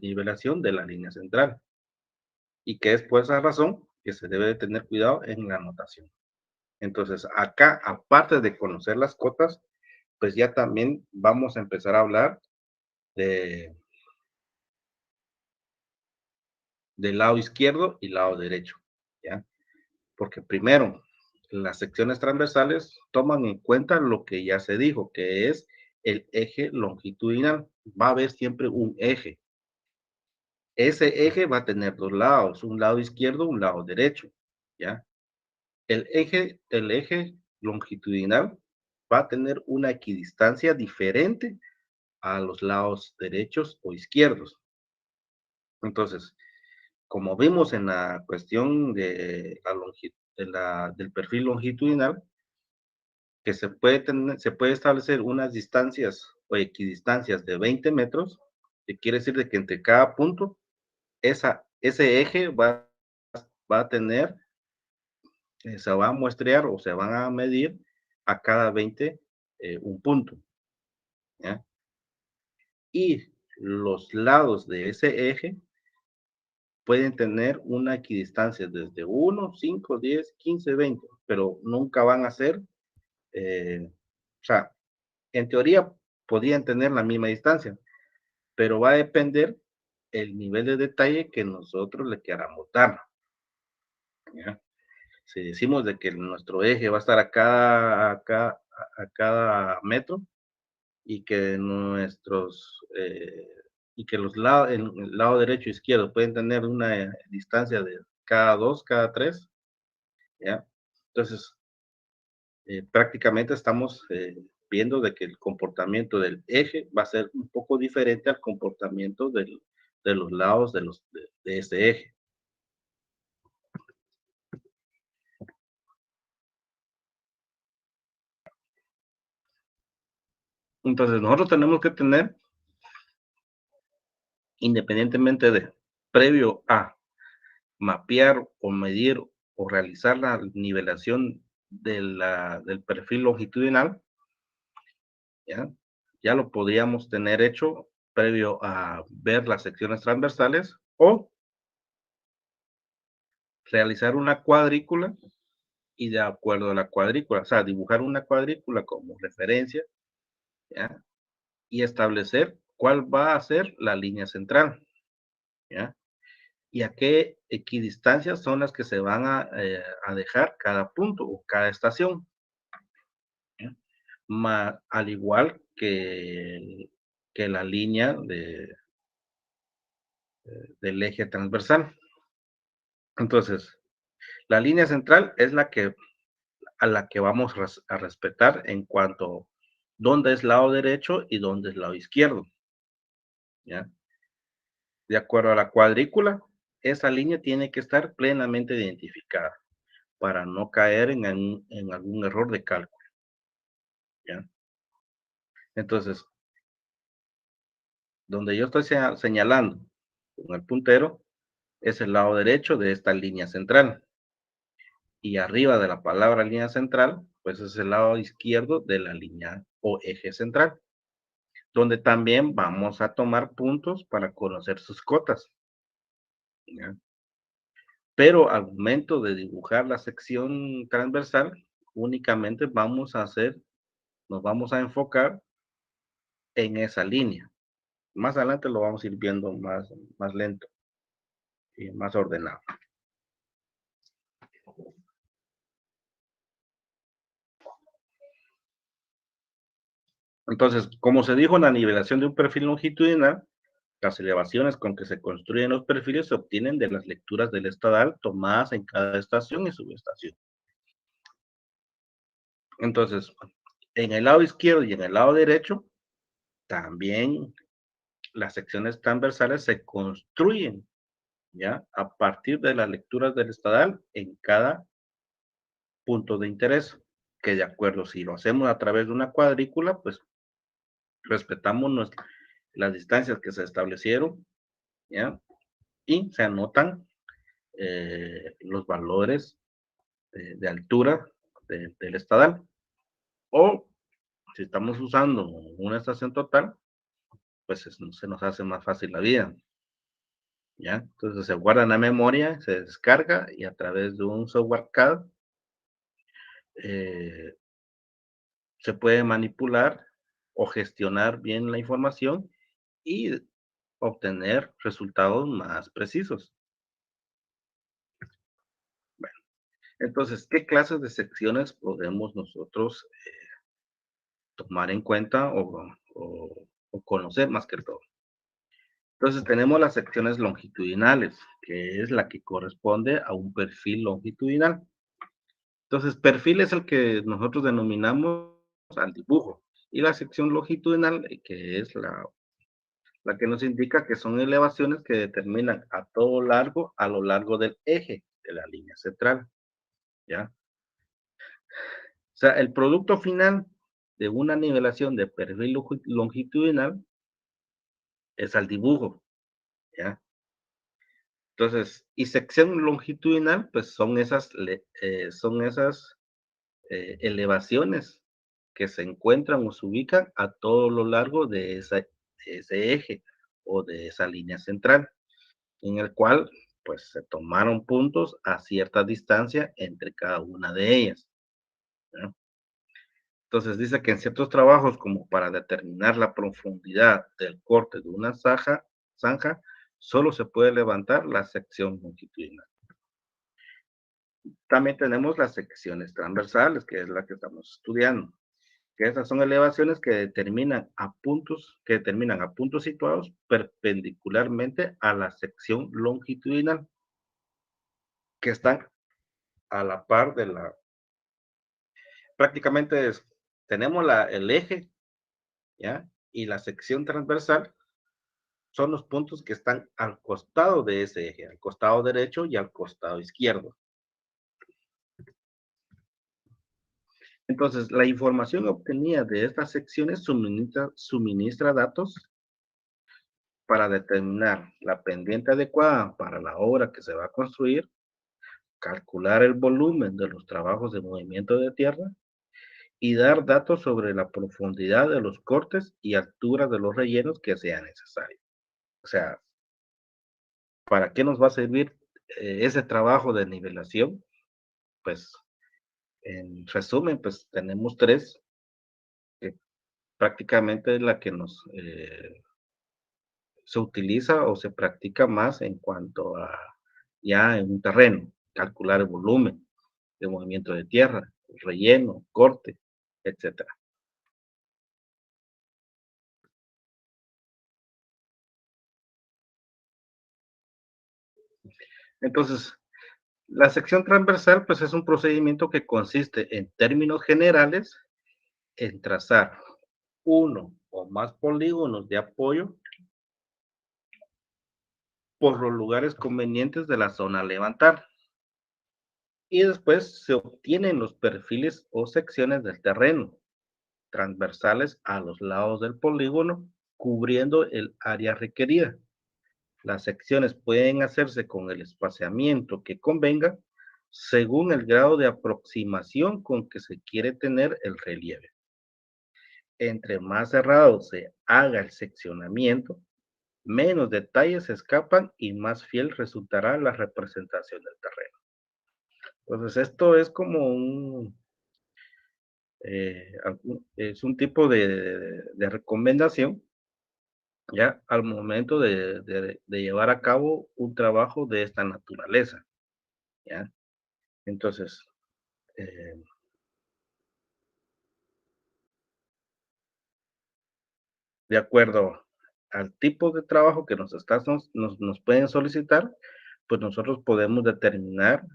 Speaker 1: nivelación de la línea central. Y que es por esa razón que se debe de tener cuidado en la anotación. Entonces, acá, aparte de conocer las cotas, pues ya también vamos a empezar a hablar de, del lado izquierdo y lado derecho, ¿ya? Porque primero, las secciones transversales toman en cuenta lo que ya se dijo, que es el eje longitudinal. Va a haber siempre un eje. Ese eje va a tener dos lados, un lado izquierdo, un lado derecho, ¿ya? El eje longitudinal va a tener una equidistancia diferente a los lados derechos o izquierdos. Entonces, como vimos en la cuestión del perfil longitudinal, que se puede establecer unas distancias o equidistancias de 20 metros, que quiere decir de que entre cada punto, ese eje va a tener, se va a muestrear o se van a medir a cada 20 un punto, ¿ya? Y los lados de ese eje pueden tener una equidistancia desde 1, 5, 10, 15, 20, pero nunca van a ser, o sea, en teoría podrían tener la misma distancia, pero va a depender el nivel de detalle que nosotros le queramos dar, ¿ya? Si decimos de que nuestro eje va a estar a cada metro y que y que los lados, el lado derecho e izquierdo pueden tener una distancia de cada dos, cada tres, ¿ya? Entonces, prácticamente estamos viendo de que el comportamiento del eje va a ser un poco diferente al comportamiento de los lados de ese eje. Entonces, nosotros tenemos que tener, independientemente previo a mapear o medir o realizar la nivelación del perfil longitudinal, ¿ya? Ya lo podríamos tener hecho previo a ver las secciones transversales o realizar una cuadrícula y de acuerdo a la cuadrícula, o sea, dibujar una cuadrícula como referencia, ¿ya? Y establecer cuál va a ser la línea central, ¿ya? Y a qué equidistancias son las que se van a dejar cada punto o cada estación, ¿ya? Al igual que la línea del eje transversal. Entonces, la línea central es la que a la que vamos a respetar en cuanto dónde es lado derecho y dónde es lado izquierdo, ¿ya? De acuerdo a la cuadrícula, esa línea tiene que estar plenamente identificada para no caer en algún error de cálculo, ¿ya? Entonces, donde yo estoy señalando con el puntero es el lado derecho de esta línea central. Y arriba de la palabra línea central, pues es el lado izquierdo de la línea o eje central, donde también vamos a tomar puntos para conocer sus cotas, ¿ya? Pero al momento de dibujar la sección transversal, únicamente nos vamos a enfocar en esa línea. Más adelante lo vamos a ir viendo más lento y más ordenado. Entonces, como se dijo en la nivelación de un perfil longitudinal, las elevaciones con que se construyen los perfiles se obtienen de las lecturas del estadal tomadas en cada estación y subestación. Entonces, en el lado izquierdo y en el lado derecho, también las secciones transversales se construyen, ¿ya? A partir de las lecturas del estadal en cada punto de interés, que de acuerdo, si lo hacemos a través de una cuadrícula, pues respetamos las distancias que se establecieron, ¿ya? Y se anotan los valores de altura del estadal. O si estamos usando una estación total, pues se nos hace más fácil la vida, ¿ya? Entonces se guarda en la memoria, se descarga y a través de un software CAD eh, se puede manipular o gestionar bien la información y obtener resultados más precisos. Bueno, entonces, ¿qué clases de secciones podemos nosotros tomar en cuenta o conocer más que todo? Entonces tenemos las secciones longitudinales, que es la que corresponde a un perfil longitudinal. Entonces, perfil es el que nosotros denominamos al dibujo. Y la sección longitudinal, que es la que nos indica que son elevaciones que determinan a lo largo del eje de la línea central, ¿ya? O sea, el producto final de una nivelación de perfil longitudinal es al dibujo, ¿ya? Entonces, y sección longitudinal, pues son esas elevaciones que se encuentran o se ubican a todo lo largo de ese eje o de esa línea central, en el cual pues se tomaron puntos a cierta distancia entre cada una de ellas, ¿no? Entonces dice que en ciertos trabajos, como para determinar la profundidad del corte de una zanja, solo se puede levantar la sección longitudinal. También tenemos las secciones transversales, que es la que estamos estudiando, que esas son elevaciones que determinan a puntos situados perpendicularmente a la sección longitudinal, que están a la par prácticamente tenemos el eje, ¿ya? Y la sección transversal son los puntos que están al costado de ese eje, al costado derecho y al costado izquierdo. Entonces, la información obtenida de estas secciones suministra datos para determinar la pendiente adecuada para la obra que se va a construir, calcular el volumen de los trabajos de movimiento de tierra y dar datos sobre la profundidad de los cortes y altura de los rellenos que sea necesario. O sea, ¿para qué nos va a servir ese trabajo de nivelación? Pues, en resumen, pues tenemos tres, que prácticamente es la que se utiliza o se practica más en cuanto a ya en un terreno, calcular el volumen de movimiento de tierra, relleno, corte, etcétera. Entonces, La sección transversal, pues, es un procedimiento que consiste, en términos generales, en trazar uno o más polígonos de apoyo por los lugares convenientes de la zona a levantar. Y después se obtienen los perfiles o secciones del terreno, transversales a los lados del polígono, cubriendo el área requerida. Las secciones pueden hacerse con el espaciamiento que convenga según el grado de aproximación con que se quiere tener el relieve. Entre más cerrado se haga el seccionamiento, menos detalles se escapan y más fiel resultará la representación del terreno. Entonces, esto es como es un tipo de recomendación, ya al momento de llevar a cabo un trabajo de esta naturaleza, ¿ya? Entonces, eh, de acuerdo al tipo de trabajo que nos pueden solicitar, pues nosotros podemos determinar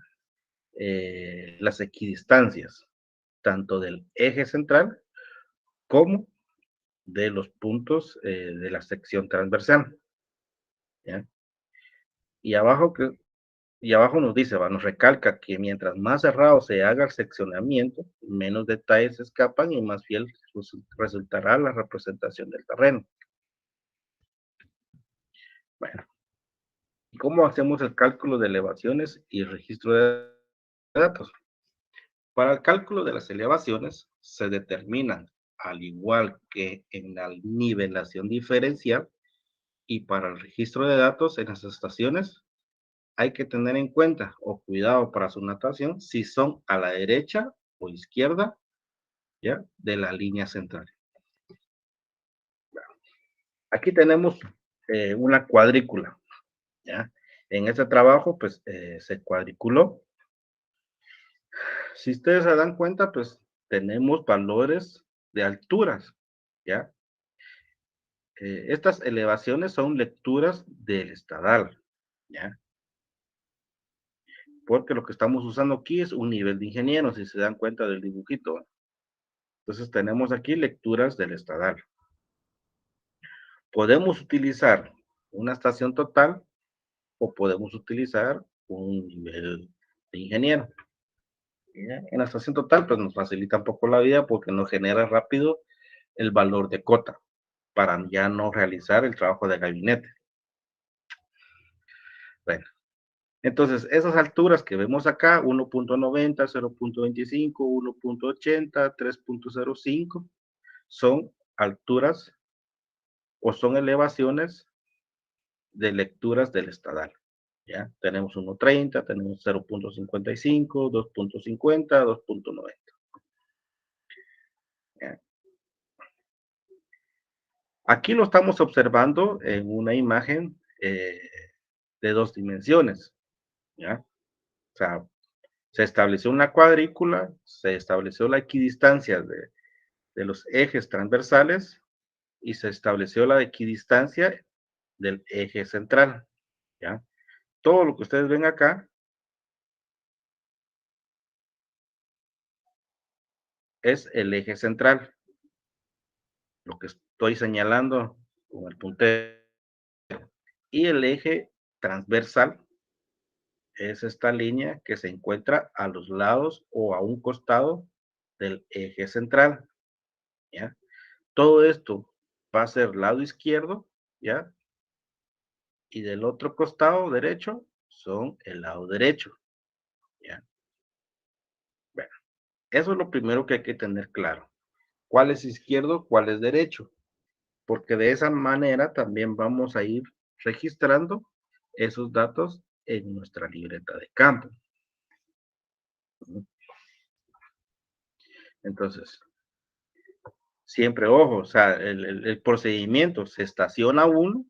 Speaker 1: las equidistancias, tanto del eje central como de los puntos de la sección transversal, ¿ya? Y abajo, y abajo nos dice, nos recalca que mientras más cerrado se haga el seccionamiento, menos detalles se escapan y más fiel resultará la representación del terreno. Bueno, ¿cómo hacemos el cálculo de elevaciones y el registro de datos? Para el cálculo de las elevaciones se determinan, al igual que en la nivelación diferencial, y para el registro de datos en las estaciones, hay que tener en cuenta o cuidado para su notación si son a la derecha o izquierda, ¿ya? De la línea central. Aquí tenemos una cuadrícula, ¿ya? En este trabajo, pues, se cuadriculó. Si ustedes se dan cuenta, pues, tenemos valores de alturas, ¿ya? Estas elevaciones son lecturas del estadal, ¿ya? Porque lo que estamos usando aquí es un nivel de ingeniero, si se dan cuenta del dibujito. Entonces tenemos aquí lecturas del estadal. Podemos utilizar una estación total o podemos utilizar un nivel de ingeniero. ¿Ya? En la estación total, pues nos facilita un poco la vida porque nos genera rápido el valor de cota para ya no realizar el trabajo de gabinete. Bueno, entonces esas alturas que vemos acá, 1.90, 0.25, 1.80, 3.05, son alturas o son elevaciones de lecturas del estadal. ¿Ya? Tenemos 1.30, tenemos 0.55, 2.50, 2.90. ¿Ya? Aquí lo estamos observando en una imagen de dos dimensiones. ¿Ya? O sea, se estableció una cuadrícula, se estableció la equidistancia de los ejes transversales y se estableció la equidistancia del eje central. ¿Ya? Todo lo que ustedes ven acá es el eje central, lo que estoy señalando con el puntero. Y el eje transversal es esta línea que se encuentra a los lados o a un costado del eje central, ¿ya? Todo esto va a ser lado izquierdo, ¿ya? Y del otro costado derecho son el lado derecho, ¿ya? Bueno, eso es lo primero que hay que tener claro. ¿Cuál es izquierdo, cuál es derecho? Porque de esa manera también vamos a ir registrando esos datos en nuestra libreta de campo. Entonces, siempre ojo, o sea, el procedimiento se estaciona uno,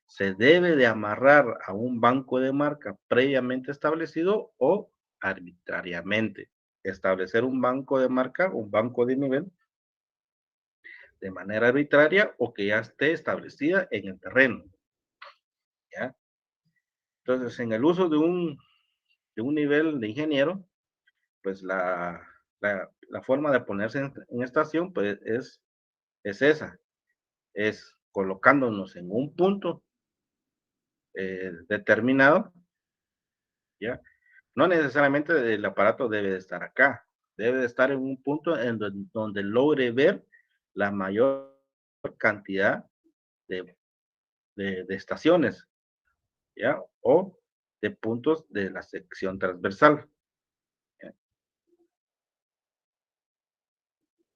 Speaker 1: se debe de amarrar a un banco de marca previamente establecido o arbitrariamente. Establecer un banco de marca, un banco de nivel, de manera arbitraria o que ya esté establecida en el terreno, ¿ya? Entonces, en el uso de un nivel de ingeniero, pues la forma de ponerse en estación, pues es esa, es colocándonos en un punto determinado, ¿ya? No necesariamente el aparato debe de estar acá, debe de estar en un punto en donde logre ver la mayor cantidad de, de estaciones, ¿ya? O de puntos de la sección transversal, ¿ya?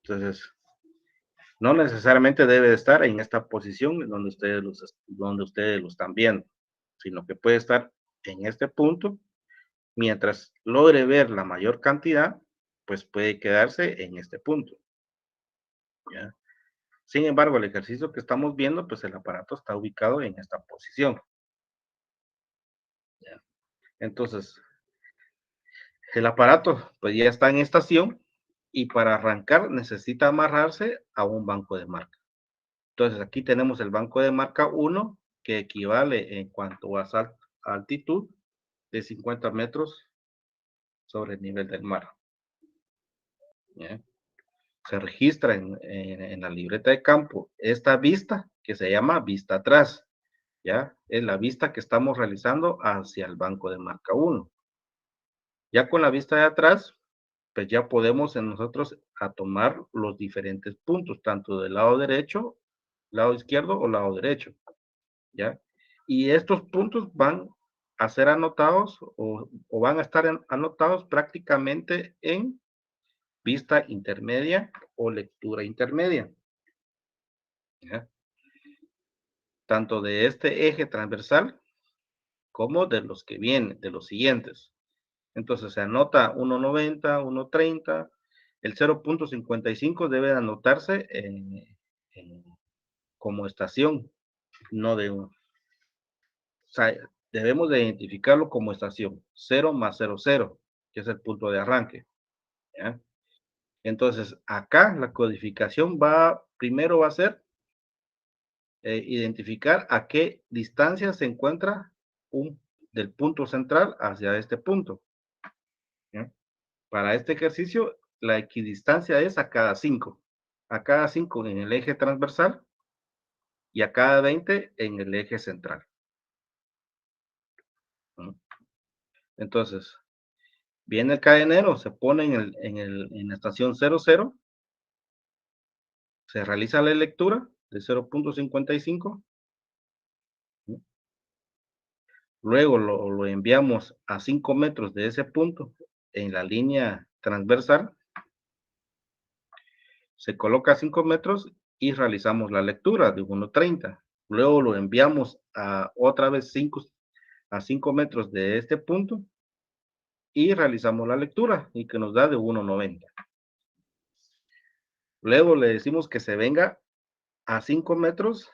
Speaker 1: Entonces, no necesariamente debe de estar en esta posición donde ustedes lo están viendo, sino que puede estar en este punto. Mientras logre ver la mayor cantidad, pues puede quedarse en este punto, ¿ya? Sin embargo, el ejercicio que estamos viendo, pues el aparato está ubicado en esta posición, ¿ya? Entonces, el aparato, pues ya está en estación y para arrancar necesita amarrarse a un banco de marca. Entonces, aquí tenemos el banco de marca 1, que equivale en cuanto a altitud de 50 metros sobre el nivel del mar, ¿ya? Se registra en la libreta de campo esta vista que se llama vista atrás, ¿ya? Es la vista que estamos realizando hacia el banco de marca 1. Ya con la vista de atrás, pues ya podemos en nosotros a tomar los diferentes puntos, tanto del lado derecho, lado izquierdo o lado derecho, ¿ya? Y estos puntos van a ser anotados o van a estar anotados prácticamente en vista intermedia o lectura intermedia, ¿ya? Tanto de este eje transversal como de los que vienen, de los siguientes. Entonces se anota 1.90, 1.30, el 0.55 debe anotarse como estación, no de un, o sea, debemos de identificarlo como estación, 0 más 0,0, que es el punto de arranque, ¿ya? Entonces, acá la codificación primero va a ser identificar a qué distancia se encuentra del punto central hacia este punto, ¿ya? Para este ejercicio, la equidistancia es a cada 5 en el eje transversal y a cada 20 en el eje central, ¿no? Entonces, viene el cadenero, se pone en la estación 00, se realiza la lectura de 0.55, ¿no? Luego lo enviamos a 5 metros de ese punto en la línea transversal, se coloca a 5 metros y realizamos la lectura de 1.30. Luego lo enviamos a otra vez a 5 metros de este punto y realizamos la lectura y que nos da de 1.90. Luego le decimos que se venga a 5 metros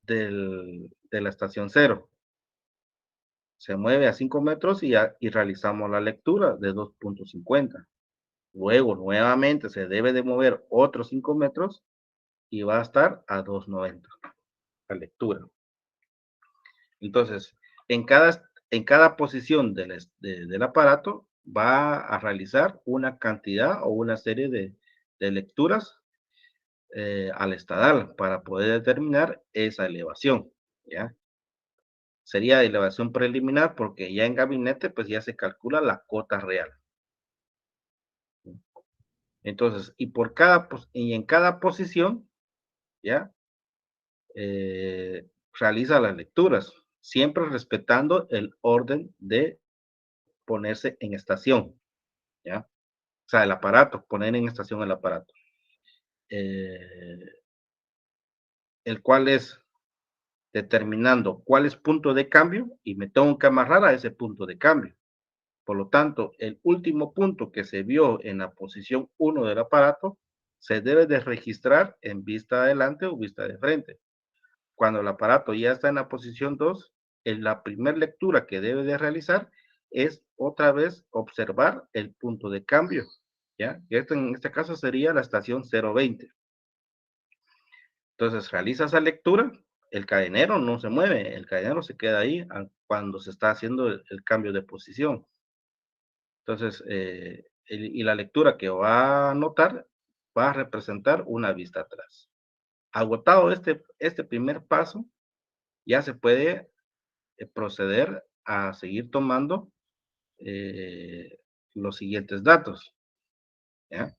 Speaker 1: de la estación 0. Se mueve a 5 metros y realizamos la lectura de 2.50. Luego nuevamente se debe de mover otros 5 metros y va a estar a 2.90 la lectura. Entonces, en cada posición del aparato va a realizar una cantidad o una serie de lecturas al estadal para poder determinar esa elevación, ¿ya? Sería elevación preliminar porque ya en gabinete pues ya se calcula la cota real. Entonces, y en cada posición, ¿ya? Realiza las lecturas, siempre respetando el orden de ponerse en estación, ¿ya? O sea, el aparato, poner en estación el aparato. Eh, el cual es determinando cuál es punto de cambio y me tengo que amarrar a ese punto de cambio. Por lo tanto, el último punto que se vio en la posición 1 del aparato se debe de registrar en vista adelante o vista de frente. Cuando el aparato ya está en la posición 2, en la primera lectura que debe de realizar es otra vez observar el punto de cambio, ¿ya? Esto en este caso sería la estación 0.20. Entonces realiza esa lectura, el cadenero no se mueve, el cadenero se queda ahí cuando se está haciendo el cambio de posición. Entonces, y la lectura que va a anotar va a representar una vista atrás. Agotado este primer paso, ya se puede proceder a seguir tomando los siguientes datos. ¿Ya?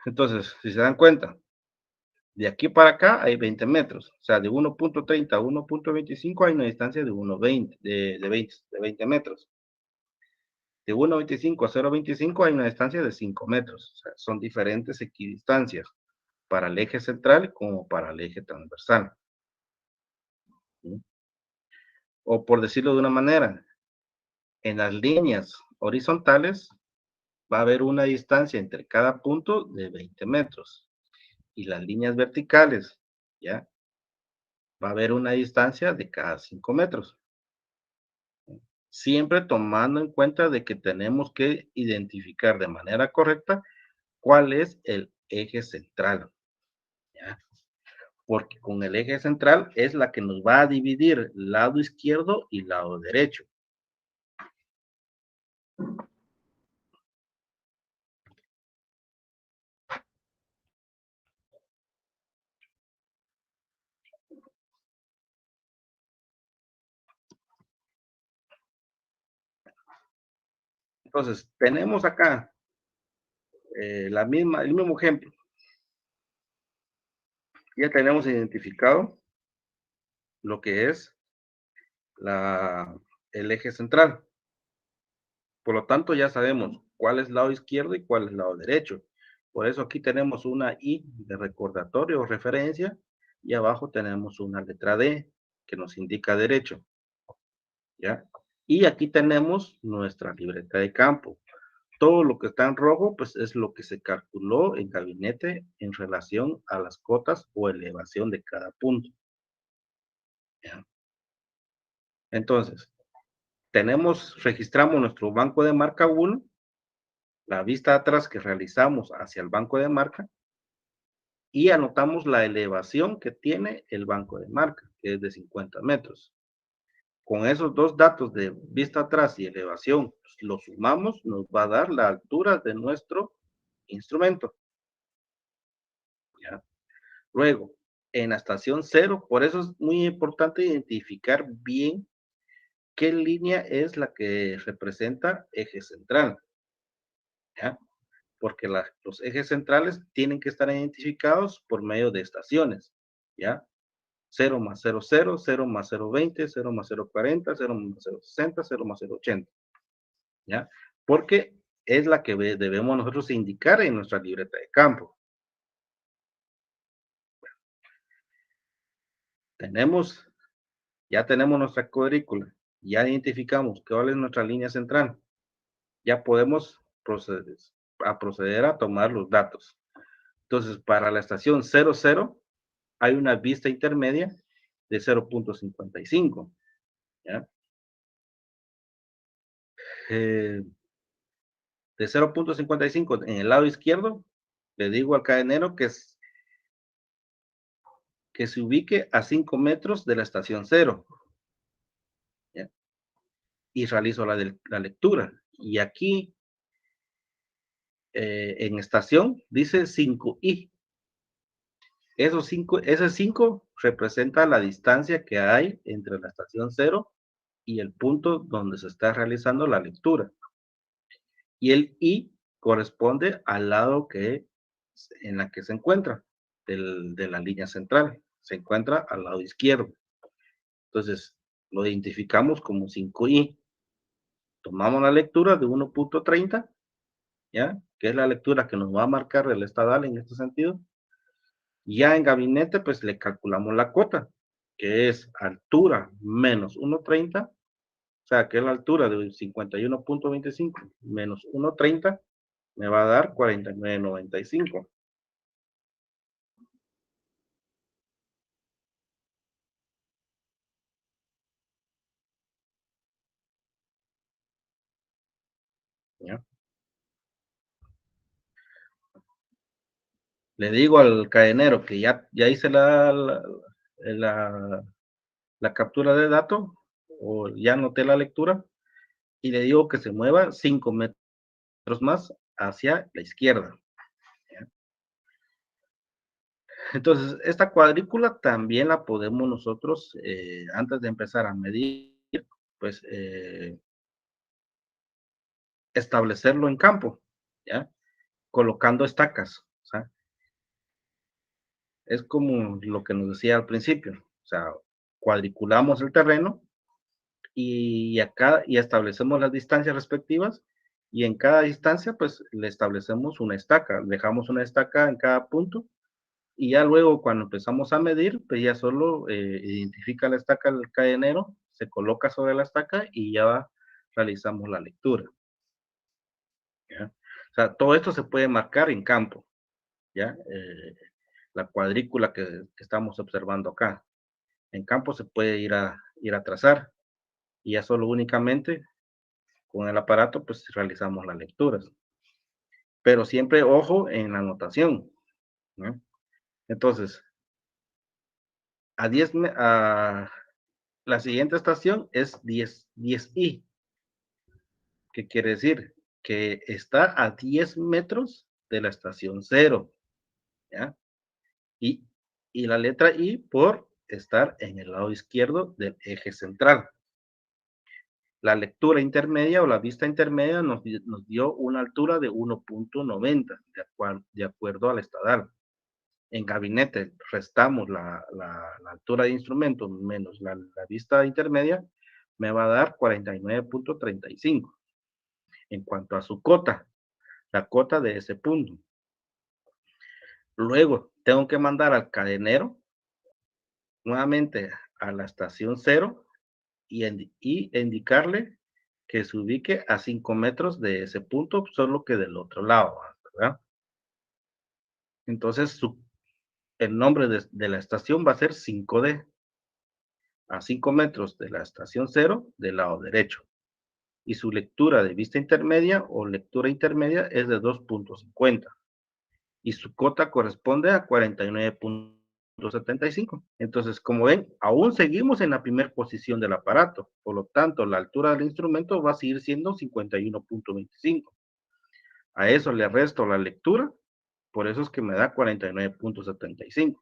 Speaker 1: Entonces, si se dan cuenta, de aquí para acá hay 20 metros, o sea, de 1.30 a 1.25 hay una distancia de 1.20, de 20 metros. De 1.25 a 0.25 hay una distancia de 5 metros, o sea, son diferentes equidistancias para el eje central como para el eje transversal. ¿Sí? O por decirlo de una manera, en las líneas horizontales va a haber una distancia entre cada punto de 20 metros. Y las líneas verticales, ¿ya? Va a haber una distancia de cada 5 metros. Siempre tomando en cuenta de que tenemos que identificar de manera correcta cuál es el eje central, ¿ya? Porque con el eje central es la que nos va a dividir lado izquierdo y lado derecho. Entonces, tenemos acá el mismo ejemplo. Ya tenemos identificado lo que es el eje central. Por lo tanto, ya sabemos cuál es el lado izquierdo y cuál es el lado derecho. Por eso aquí tenemos una I de recordatorio o referencia y abajo tenemos una letra D que nos indica derecho. ¿Ya? Y aquí tenemos nuestra libreta de campo. Todo lo que está en rojo, pues es lo que se calculó en gabinete en relación a las cotas o elevación de cada punto. ¿Ya? Entonces, registramos nuestro banco de marca 1, la vista atrás que realizamos hacia el banco de marca y anotamos la elevación que tiene el banco de marca, que es de 50 metros. Con esos dos datos de vista atrás y elevación, pues, lo sumamos, nos va a dar la altura de nuestro instrumento. ¿Ya? Luego, en la estación 0, por eso es muy importante identificar bien qué línea es la que representa eje central. ¿Ya? Porque los ejes centrales tienen que estar identificados por medio de estaciones. ¿Ya? 0 más 0,0, 0 más 0,20, 0 más 0,40, 0 más 0,60, 0 más 0,80. ¿Ya? Porque es la que debemos nosotros indicar en nuestra libreta de campo. Ya tenemos nuestra cuadrícula, ya identificamos cuál es nuestra línea central, ya podemos proceder a tomar los datos. Entonces, para la estación 00 hay una vista intermedia de 0.55. ¿Ya? De 0.55 en el lado izquierdo, le digo al cadenero que se ubique a 5 metros de la estación 0. ¿Ya? Y realizo la lectura. Y aquí, en estación, dice 5i. Ese 5 representa la distancia que hay entre la estación 0 y el punto donde se está realizando la lectura. Y el I corresponde al lado en la que se encuentra, de la línea central. Se encuentra al lado izquierdo. Entonces, lo identificamos como 5i. Tomamos la lectura de 1.30, ¿ya? Que es la lectura que nos va a marcar el estadal en este sentido. Ya en gabinete, pues le calculamos la cota, que es altura menos 1.30, o sea, que es la altura de 51.25 menos 1.30, me va a dar 49.95. ¿Ya? Le digo al cadenero que ya hice la captura de datos, o ya anoté la lectura, y le digo que se mueva 5 metros más hacia la izquierda. ¿Ya? Entonces, esta cuadrícula también la podemos nosotros, antes de empezar a medir, pues establecerlo en campo, ¿ya? Colocando estacas. O sea, es como lo que nos decía al principio. O sea, cuadriculamos el terreno y acá y establecemos las distancias respectivas y en cada distancia pues le establecemos una estaca, dejamos una estaca en cada punto y ya luego cuando empezamos a medir pues ya solo identifica la estaca del cadenero, se coloca sobre la estaca y ya realizamos la lectura. ¿Ya? O sea, todo esto se puede marcar en campo, ¿ya? La cuadrícula que estamos observando acá. En campo se puede ir a trazar y ya solo únicamente con el aparato pues realizamos las lecturas. Pero siempre ojo en la anotación, ¿no? Entonces, a 10, la siguiente estación es 10I. ¿Qué quiere decir? Que está a 10 metros de la estación cero, ¿ya? Y, y la letra I por estar en el lado izquierdo del eje central. La lectura intermedia o la vista intermedia nos dio una altura de 1.90, de acuerdo al estadal. En gabinete restamos la altura de instrumento menos la vista intermedia, me va a dar 49.35. En cuanto a su cota, la cota de ese punto. Luego, tengo que mandar al cadenero nuevamente a la estación cero y indicarle que se ubique a 5 metros de ese punto, solo que del otro lado, ¿verdad? Entonces, el nombre de la estación va a ser 5D, a 5 metros de la estación cero del lado derecho. Y su lectura de vista intermedia o lectura intermedia es de 2.50. Y su cota corresponde a 49.75. Entonces, como ven, aún seguimos en la primera posición del aparato. Por lo tanto, la altura del instrumento va a seguir siendo 51.25. A eso le resto la lectura, por eso es que me da 49.75.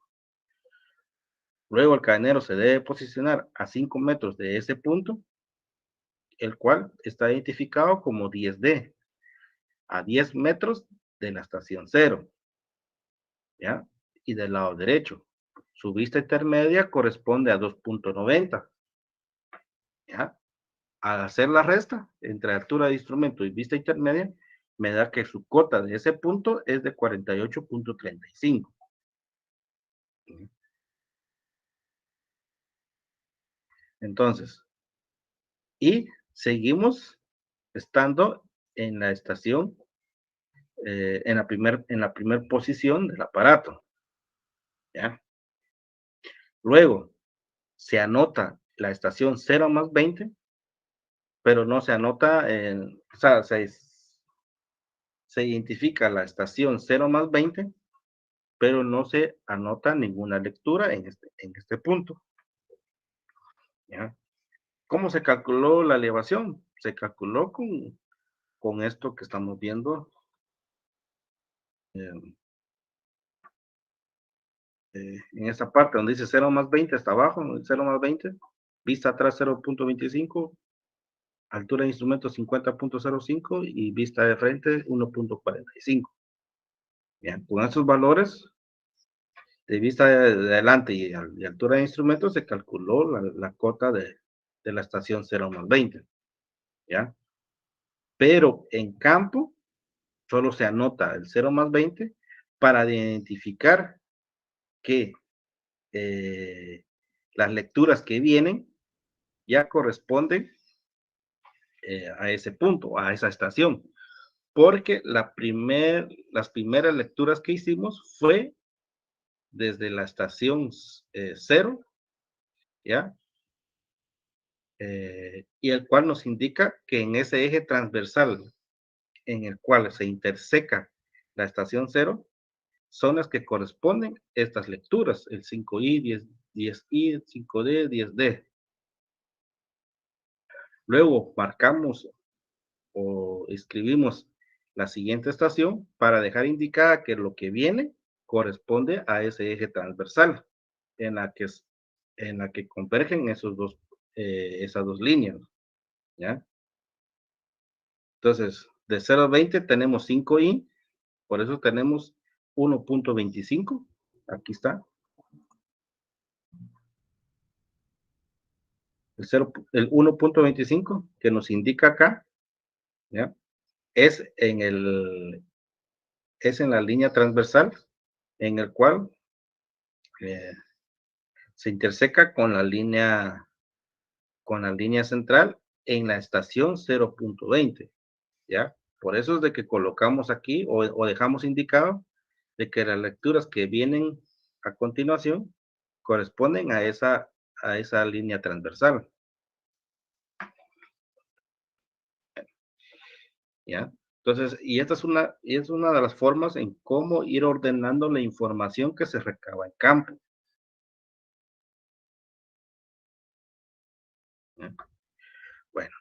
Speaker 1: Luego el cadenero se debe posicionar a 5 metros de ese punto, el cual está identificado como 10D, a 10 metros de la estación cero, ¿ya? Y del lado derecho. Su vista intermedia corresponde a 2.90, ¿ya? Al hacer la resta entre altura de instrumento y vista intermedia, me da que su cota de ese punto es de 48.35. Entonces, y seguimos estando en la estación, en la primer posición del aparato, ¿ya? Luego, se anota la estación 0 más 20, pero no se anota, o sea, se identifica la estación 0 más 20, pero no se anota ninguna lectura en este punto, ¿ya? ¿Cómo se calculó la elevación? Se calculó con esto que estamos viendo eh, en esta parte donde dice 0 más 20 hasta abajo, 0 más 20, vista atrás 0.25, altura de instrumento 50.05 y vista de frente 1.45. Bien, con estos valores de vista de adelante y altura de instrumento se calculó la cota de la estación 0 más 20, ¿ya? Pero en campo solo se anota el 0 más 20 para identificar que eh, las lecturas que vienen ya corresponden a ese punto, a esa estación, porque las primeras lecturas que hicimos fue desde la estación 0, ¿ya? Y el cual nos indica que en ese eje transversal en el cual se interseca la estación 0, son las que corresponden estas lecturas, el 5i, 10i, 5d, 10d. Luego marcamos o escribimos la siguiente estación para dejar indicada que lo que viene corresponde a ese eje transversal en la que, en la que convergen esas dos líneas, ¿ya? Entonces, de 0 a 20 tenemos 5i, por eso tenemos 1.25, aquí está, el 1.25 que nos indica acá, ¿ya? Es es en la línea transversal en el cual eh, se interseca con la línea central en la estación 0.20, ¿ya? Por eso es de que colocamos aquí o dejamos indicado de que las lecturas que vienen a continuación corresponden a esa línea transversal, ¿ya? Entonces, es una de las formas en cómo ir ordenando la información que se recaba en campo, ¿ya? Bueno,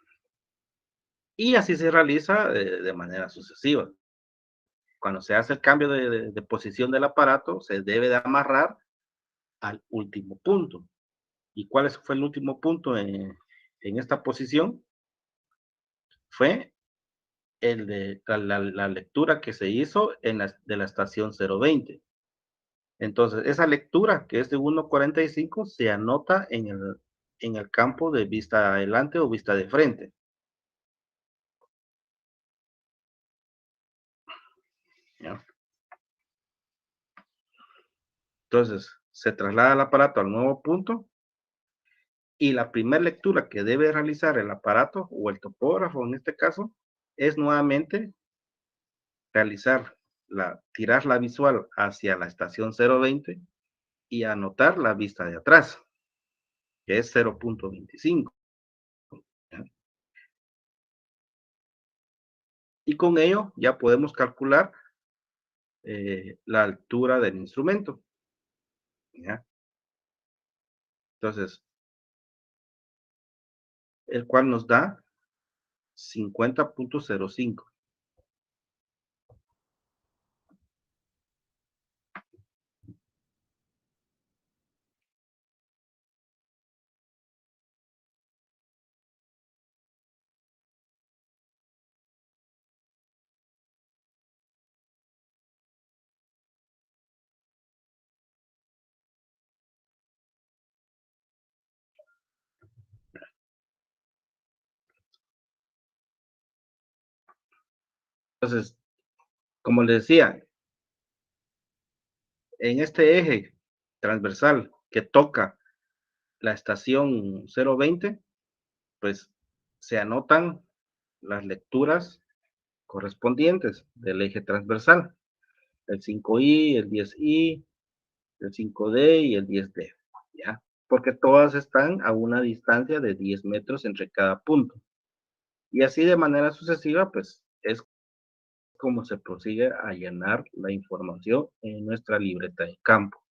Speaker 1: y así se realiza de manera sucesiva. Cuando se hace el cambio de posición del aparato, se debe de amarrar al último punto. ¿Y cuál fue el último punto en esta posición? Fue el de la lectura que se hizo de la estación 020. Entonces, esa lectura, que es de 1.45, se anota en el campo de vista adelante o vista de frente, ¿ya? Entonces, se traslada el aparato al nuevo punto y la primera lectura que debe realizar el aparato o el topógrafo en este caso es nuevamente tirar la visual hacia la estación 020 y anotar la vista de atrás, que es 0.25. Y con ello ya podemos calcular la altura del instrumento, ¿ya? Entonces, el cual nos da 50.05. Entonces, como les decía, en este eje transversal que toca la estación 020, pues se anotan las lecturas correspondientes del eje transversal, el 5i, el 10i, el 5d y el 10d, ¿ya? Porque todas están a una distancia de 10 metros entre cada punto. Y así de manera sucesiva, pues es como se prosigue a llenar la información en nuestra libreta de campo.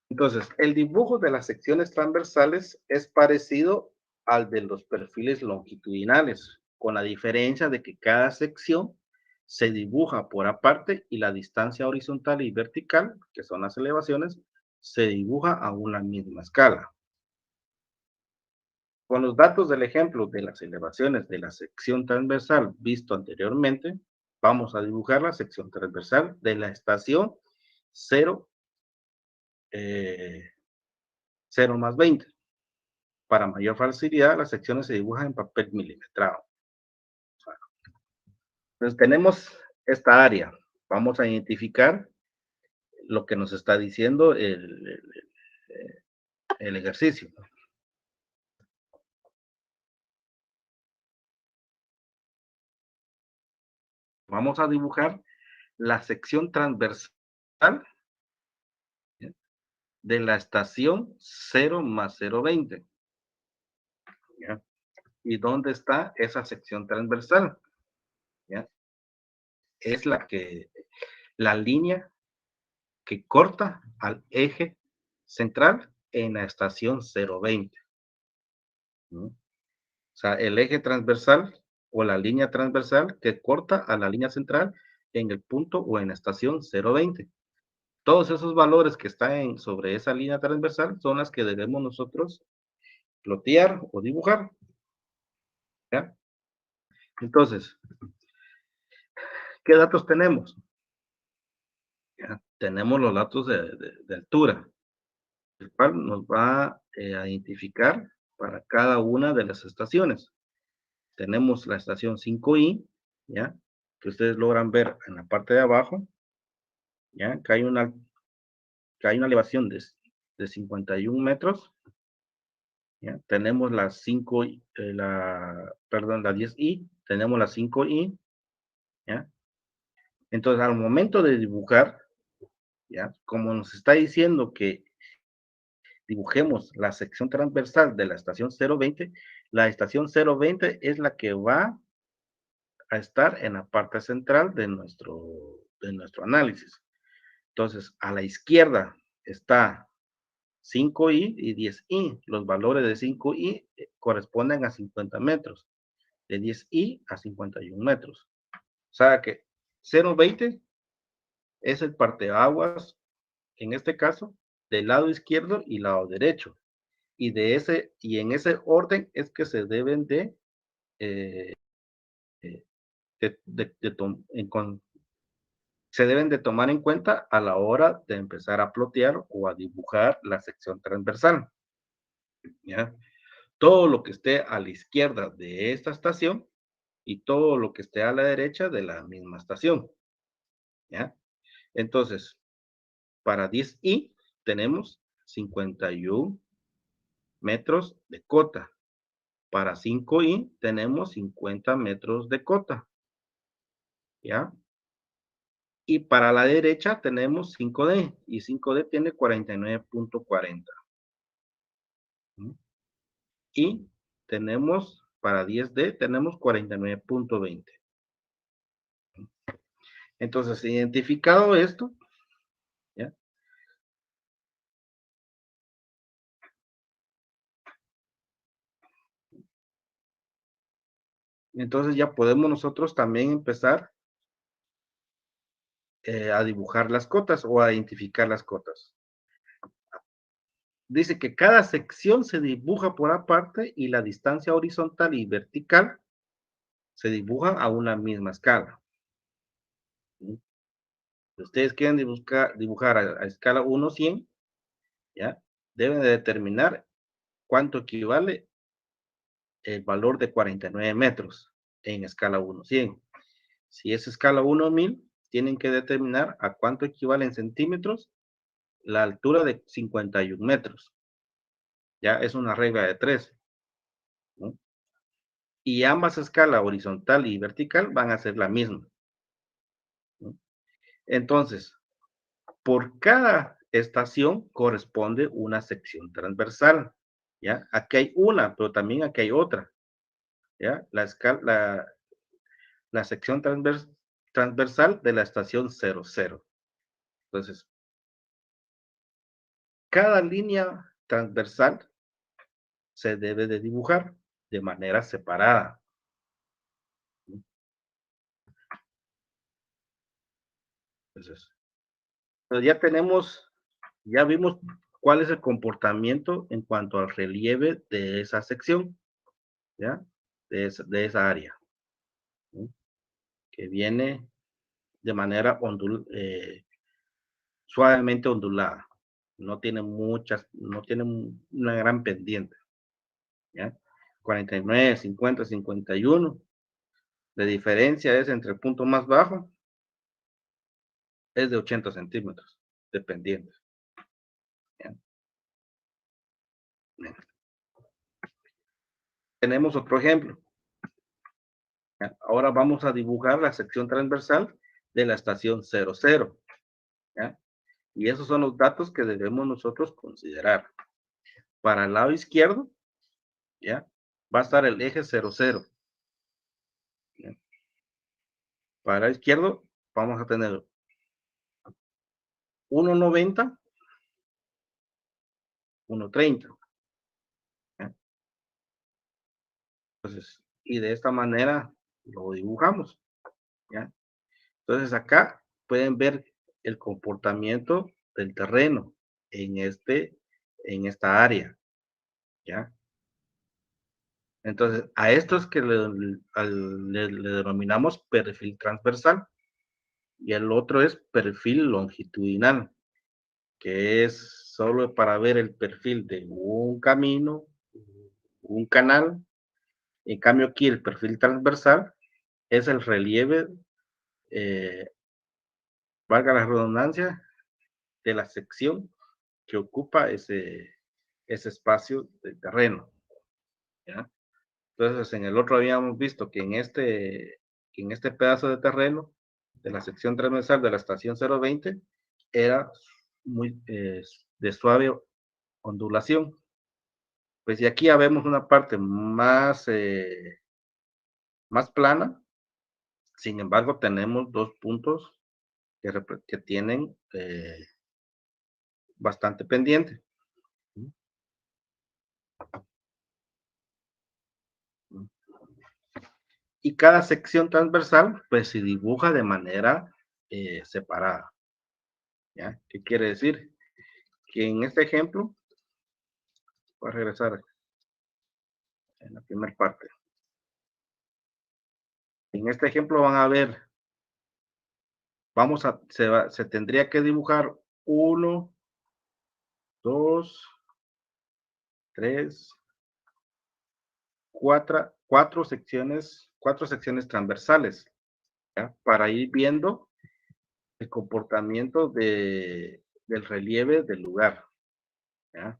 Speaker 1: Entonces, el dibujo de las secciones transversales es parecido al de los perfiles longitudinales, con la diferencia de que cada sección se dibuja por aparte y la distancia horizontal y vertical, que son las elevaciones, se dibuja a una misma escala. Con los datos del ejemplo de las elevaciones de la sección transversal visto anteriormente, vamos a dibujar la sección transversal de la estación 0, 0 más 20. Para mayor facilidad, las secciones se dibujan en papel milimetrado. Entonces tenemos esta área. Vamos a identificar lo que nos está diciendo el ejercicio. Vamos a dibujar la sección transversal de la estación 0 más 0,20. ¿Ya? ¿Y dónde está esa sección transversal? ¿Ya? Es la línea que corta al eje central en la estación 0,20. ¿No? O sea, el eje transversal o la línea transversal que corta a la línea central en el punto o en la estación 020. Todos esos valores que están sobre esa línea transversal son las que debemos nosotros plotear o dibujar. ¿Ya? Entonces, ¿qué datos tenemos? ¿Ya? Tenemos los datos de altura, el cual nos va a identificar para cada una de las estaciones. Tenemos la estación 5i, ¿ya? Que ustedes logran ver en la parte de abajo, ¿ya? Que hay una elevación de 51 metros, ¿ya? Tenemos la 5, perdón, la 10i, tenemos la 5i, ¿ya? Entonces, al momento de dibujar, ¿ya? Como nos está diciendo que dibujemos la sección transversal de la estación 020, la estación 020 es la que va a estar en la parte central de nuestro análisis. Entonces, a la izquierda está 5i y 10i. Los valores de 5i corresponden a 50 metros, de 10i a 51 metros. O sea que 0,20 es el parteaguas, en este caso, del lado izquierdo y lado derecho. Y en ese orden es que se deben eh, de, de, de se deben de tomar en cuenta a la hora de empezar a plotear o a dibujar la sección transversal. ¿Ya? Todo lo que esté a la izquierda de esta estación y todo lo que esté a la derecha de la misma estación. ¿Ya? Entonces, para 10i tenemos 51 metros de cota. Para 5i tenemos 50 metros de cota. ¿Ya? Y para la derecha tenemos 5D y 5D tiene 49.40. Y tenemos para 10D tenemos 49.20. Entonces, identificado esto, ¿ya? Entonces ya podemos nosotros también empezar a dibujar las cotas o a identificar las cotas. Dice que cada sección se dibuja por aparte y la distancia horizontal y vertical se dibuja a una misma escala. ¿Sí? Si ustedes quieren dibujar a escala 1:100, ¿ya? Deben de determinar cuánto equivale el valor de 49 metros en escala 1:100. Si es escala 1:1000, tienen que determinar a cuánto equivale en centímetros la altura de 51 metros. Ya es una regla de 3. ¿No? Y ambas escalas horizontal y vertical van a ser la misma. ¿No? Entonces, por cada estación corresponde una sección transversal. ¿Ya? Aquí hay una, pero también aquí hay otra. ¿Ya? La sección transversal de la estación 00. Entonces, cada línea transversal se debe de dibujar de manera separada. Entonces, pues ya vimos cuál es el comportamiento en cuanto al relieve de esa sección, ¿ya? De esa área, ¿no? Que viene de manera suavemente ondulada. No tiene una gran pendiente, ¿ya? 49, 50, 51. La diferencia es entre el punto más bajo, es de 80 centímetros, de pendiente. ¿Ya? Tenemos otro ejemplo. ¿Ya? Ahora vamos a dibujar la sección transversal de la estación 00. ¿Ya? Y esos son los datos que debemos nosotros considerar. Para el lado izquierdo, ¿ya? Va a estar el eje 00. ¿Ya? Para el izquierdo vamos a tener 1,90, 1,30. ¿Ya? Entonces, y de esta manera lo dibujamos, ¿ya? Entonces acá pueden ver el comportamiento del terreno en esta área, ¿ya? Entonces, a esto es que le denominamos perfil transversal y el otro es perfil longitudinal, que es solo para ver el perfil de un camino, un canal. En cambio, aquí el perfil transversal es el relieve, eh, valga la redundancia, de la sección que ocupa ese espacio de terreno, ¿ya? Entonces, en el otro habíamos visto que en este pedazo de terreno de la sección transversal de la estación 020 era muy de suave ondulación. Pues y aquí ya vemos una parte más plana, sin embargo tenemos dos puntos que tienen bastante pendiente. Y cada sección transversal pues se dibuja de manera separada, ¿ya? ¿Qué quiere decir? Que en este ejemplo, voy a regresar en la primera parte. En este ejemplo van a ver, se tendría que dibujar uno, dos, tres, cuatro secciones transversales, ¿ya? Para ir viendo el comportamiento del relieve del lugar, ¿ya?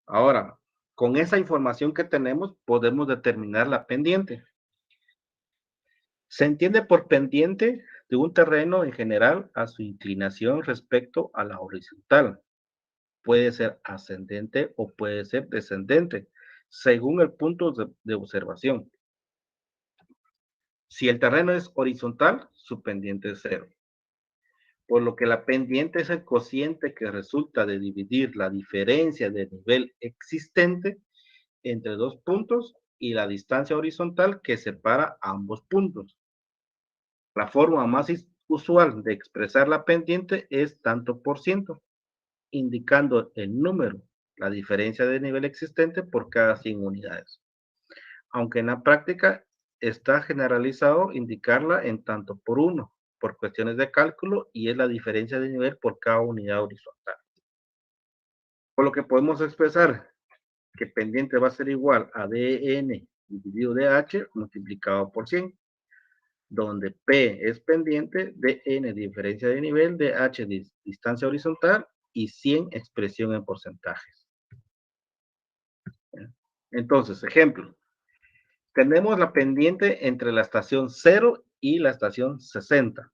Speaker 1: Ahora, con esa información que tenemos, podemos determinar la pendiente. Se entiende por pendiente de un terreno en general a su inclinación respecto a la horizontal. Puede ser ascendente o puede ser descendente, según el punto de observación. Si el terreno es horizontal, su pendiente es cero. Por lo que la pendiente es el cociente que resulta de dividir la diferencia de nivel existente entre dos puntos y la distancia horizontal que separa ambos puntos. La forma más usual de expresar la pendiente es tanto por ciento, indicando el número, la diferencia de nivel existente por cada 100 unidades. Aunque en la práctica está generalizado indicarla en tanto por uno, por cuestiones de cálculo, y es la diferencia de nivel por cada unidad horizontal. Por lo que podemos expresar que pendiente va a ser igual a dn dividido dh multiplicado por 100, donde P es pendiente, dn diferencia de nivel, dh distancia horizontal y 100 expresión en porcentajes. Entonces, ejemplo, tenemos la pendiente entre la estación 0 y la estación 60.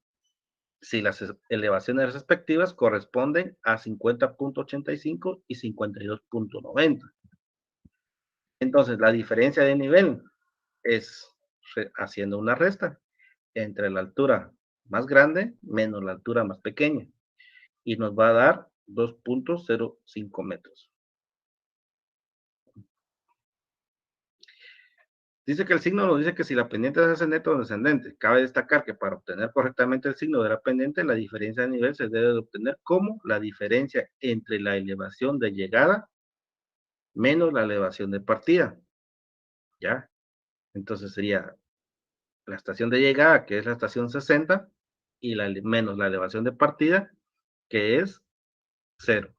Speaker 1: Si las elevaciones respectivas corresponden a 50.85 y 52.90. Entonces, la diferencia de nivel es haciendo una resta entre la altura más grande menos la altura más pequeña y nos va a dar 2.05 metros. Dice que el signo nos dice que si la pendiente es ascendente o descendente. Cabe destacar que para obtener correctamente el signo de la pendiente, la diferencia de nivel se debe de obtener como la diferencia entre la elevación de llegada menos la elevación de partida, ¿ya? Entonces sería la estación de llegada, que es la estación 60, y menos la elevación de partida, que es 0,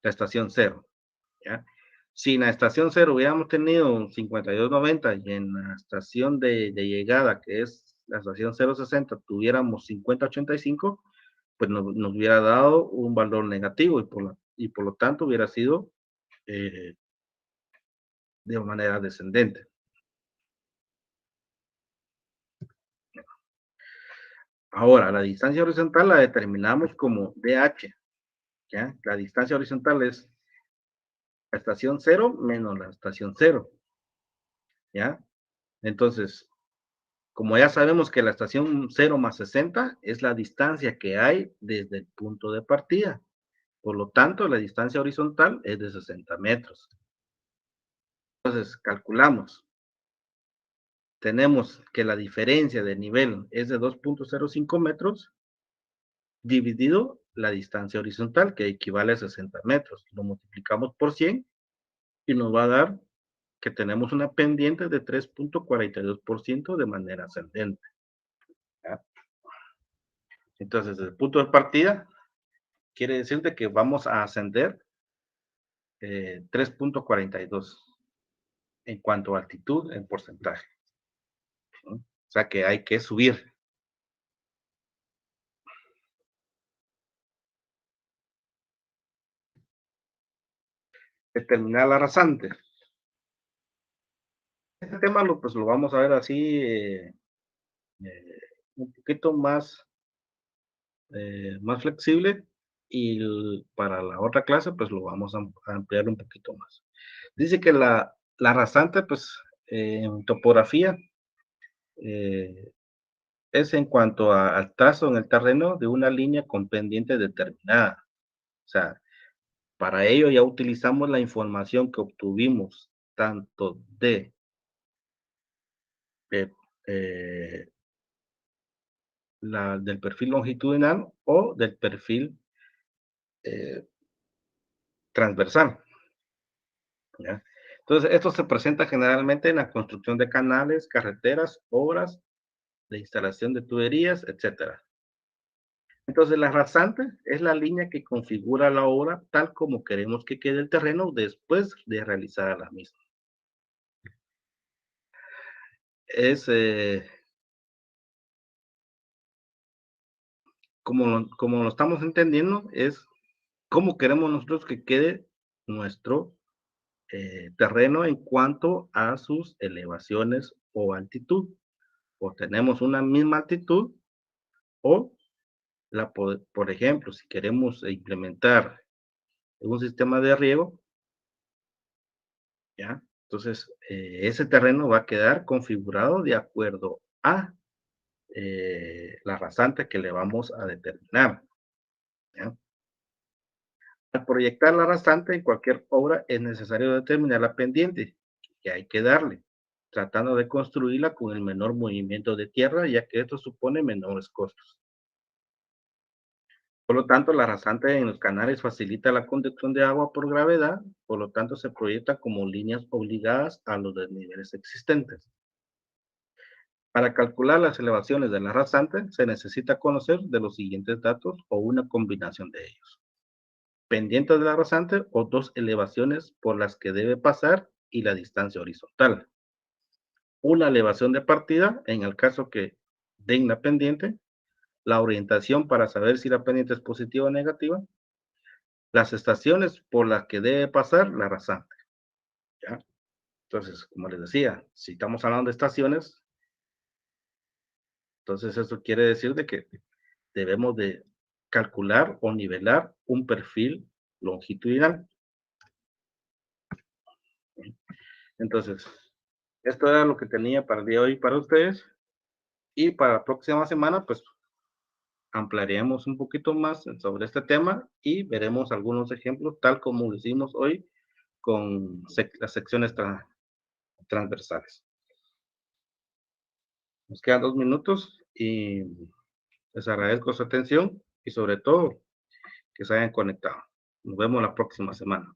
Speaker 1: la estación 0, ¿ya? Si en la estación 0 hubiéramos tenido un 52.90 y en la estación de llegada, que es la estación 0.60, tuviéramos 50.85, pues nos hubiera dado un valor negativo y por lo tanto hubiera sido eh, de manera descendente. Ahora, la distancia horizontal la determinamos como DH, ¿ya? La distancia horizontal es la estación 0 menos la estación 0, ¿ya? Entonces, Como ya sabemos que la estación 0 más 60 es la distancia que hay desde el punto de partida. Por lo tanto, la distancia horizontal es de 60 metros. Entonces, calculamos. Tenemos que la diferencia de nivel es de 2.05 metros dividido la distancia horizontal, que equivale a 60 metros. Lo multiplicamos por 100 y nos va a dar que tenemos una pendiente de 3.42% de manera ascendente. ¿Ya? Entonces, desde el punto de partida, quiere decir de que vamos a ascender 3.42 en cuanto a altitud en porcentaje, ¿no? O sea que hay que subir. Determinar la rasante. Este tema pues, lo vamos a ver así un poquito más flexible y para la otra clase pues lo vamos a ampliar un poquito más. Dice que la rasante pues en topografía eh, es en cuanto al trazo en el terreno de una línea con pendiente determinada. O sea, para ello ya utilizamos la información que obtuvimos tanto de eh, del perfil longitudinal o del perfil eh, transversal. ¿Ya? Entonces, esto se presenta generalmente en la construcción de canales, carreteras, obras de instalación de tuberías, etcétera. Entonces, la rasante es la línea que configura la obra tal como queremos que quede el terreno después de realizar la misma. Es, como lo estamos entendiendo, es cómo queremos nosotros que quede nuestro terreno en cuanto a sus elevaciones o altitud. O tenemos una misma altitud o, por ejemplo, si queremos implementar un sistema de riego, ¿ya? Entonces, ese terreno va a quedar configurado de acuerdo a la rasante que le vamos a determinar, ¿ya? Al proyectar la rasante en cualquier obra es necesario determinar la pendiente que hay que darle, tratando de construirla con el menor movimiento de tierra, ya que esto supone menores costos. Por lo tanto, la rasante en los canales facilita la conducción de agua por gravedad, por lo tanto se proyecta como líneas obligadas a los desniveles existentes. Para calcular las elevaciones de la rasante se necesita conocer de los siguientes datos o una combinación de ellos. Pendiente de la rasante o dos elevaciones por las que debe pasar y la distancia horizontal. Una elevación de partida en el caso que den la pendiente, la orientación para saber si la pendiente es positiva o negativa, las estaciones por las que debe pasar la rasante, ¿ya? Entonces, como les decía, si estamos hablando de estaciones, entonces eso quiere decir de que debemos de calcular o nivelar un perfil longitudinal. Entonces, esto era lo que tenía para el día de hoy para ustedes y para la próxima semana, pues ampliaremos un poquito más sobre este tema y veremos algunos ejemplos, tal como lo hicimos hoy con las secciones transversales. Nos quedan 2 minutos y les agradezco su atención y sobre todo que se hayan conectado. Nos vemos la próxima semana.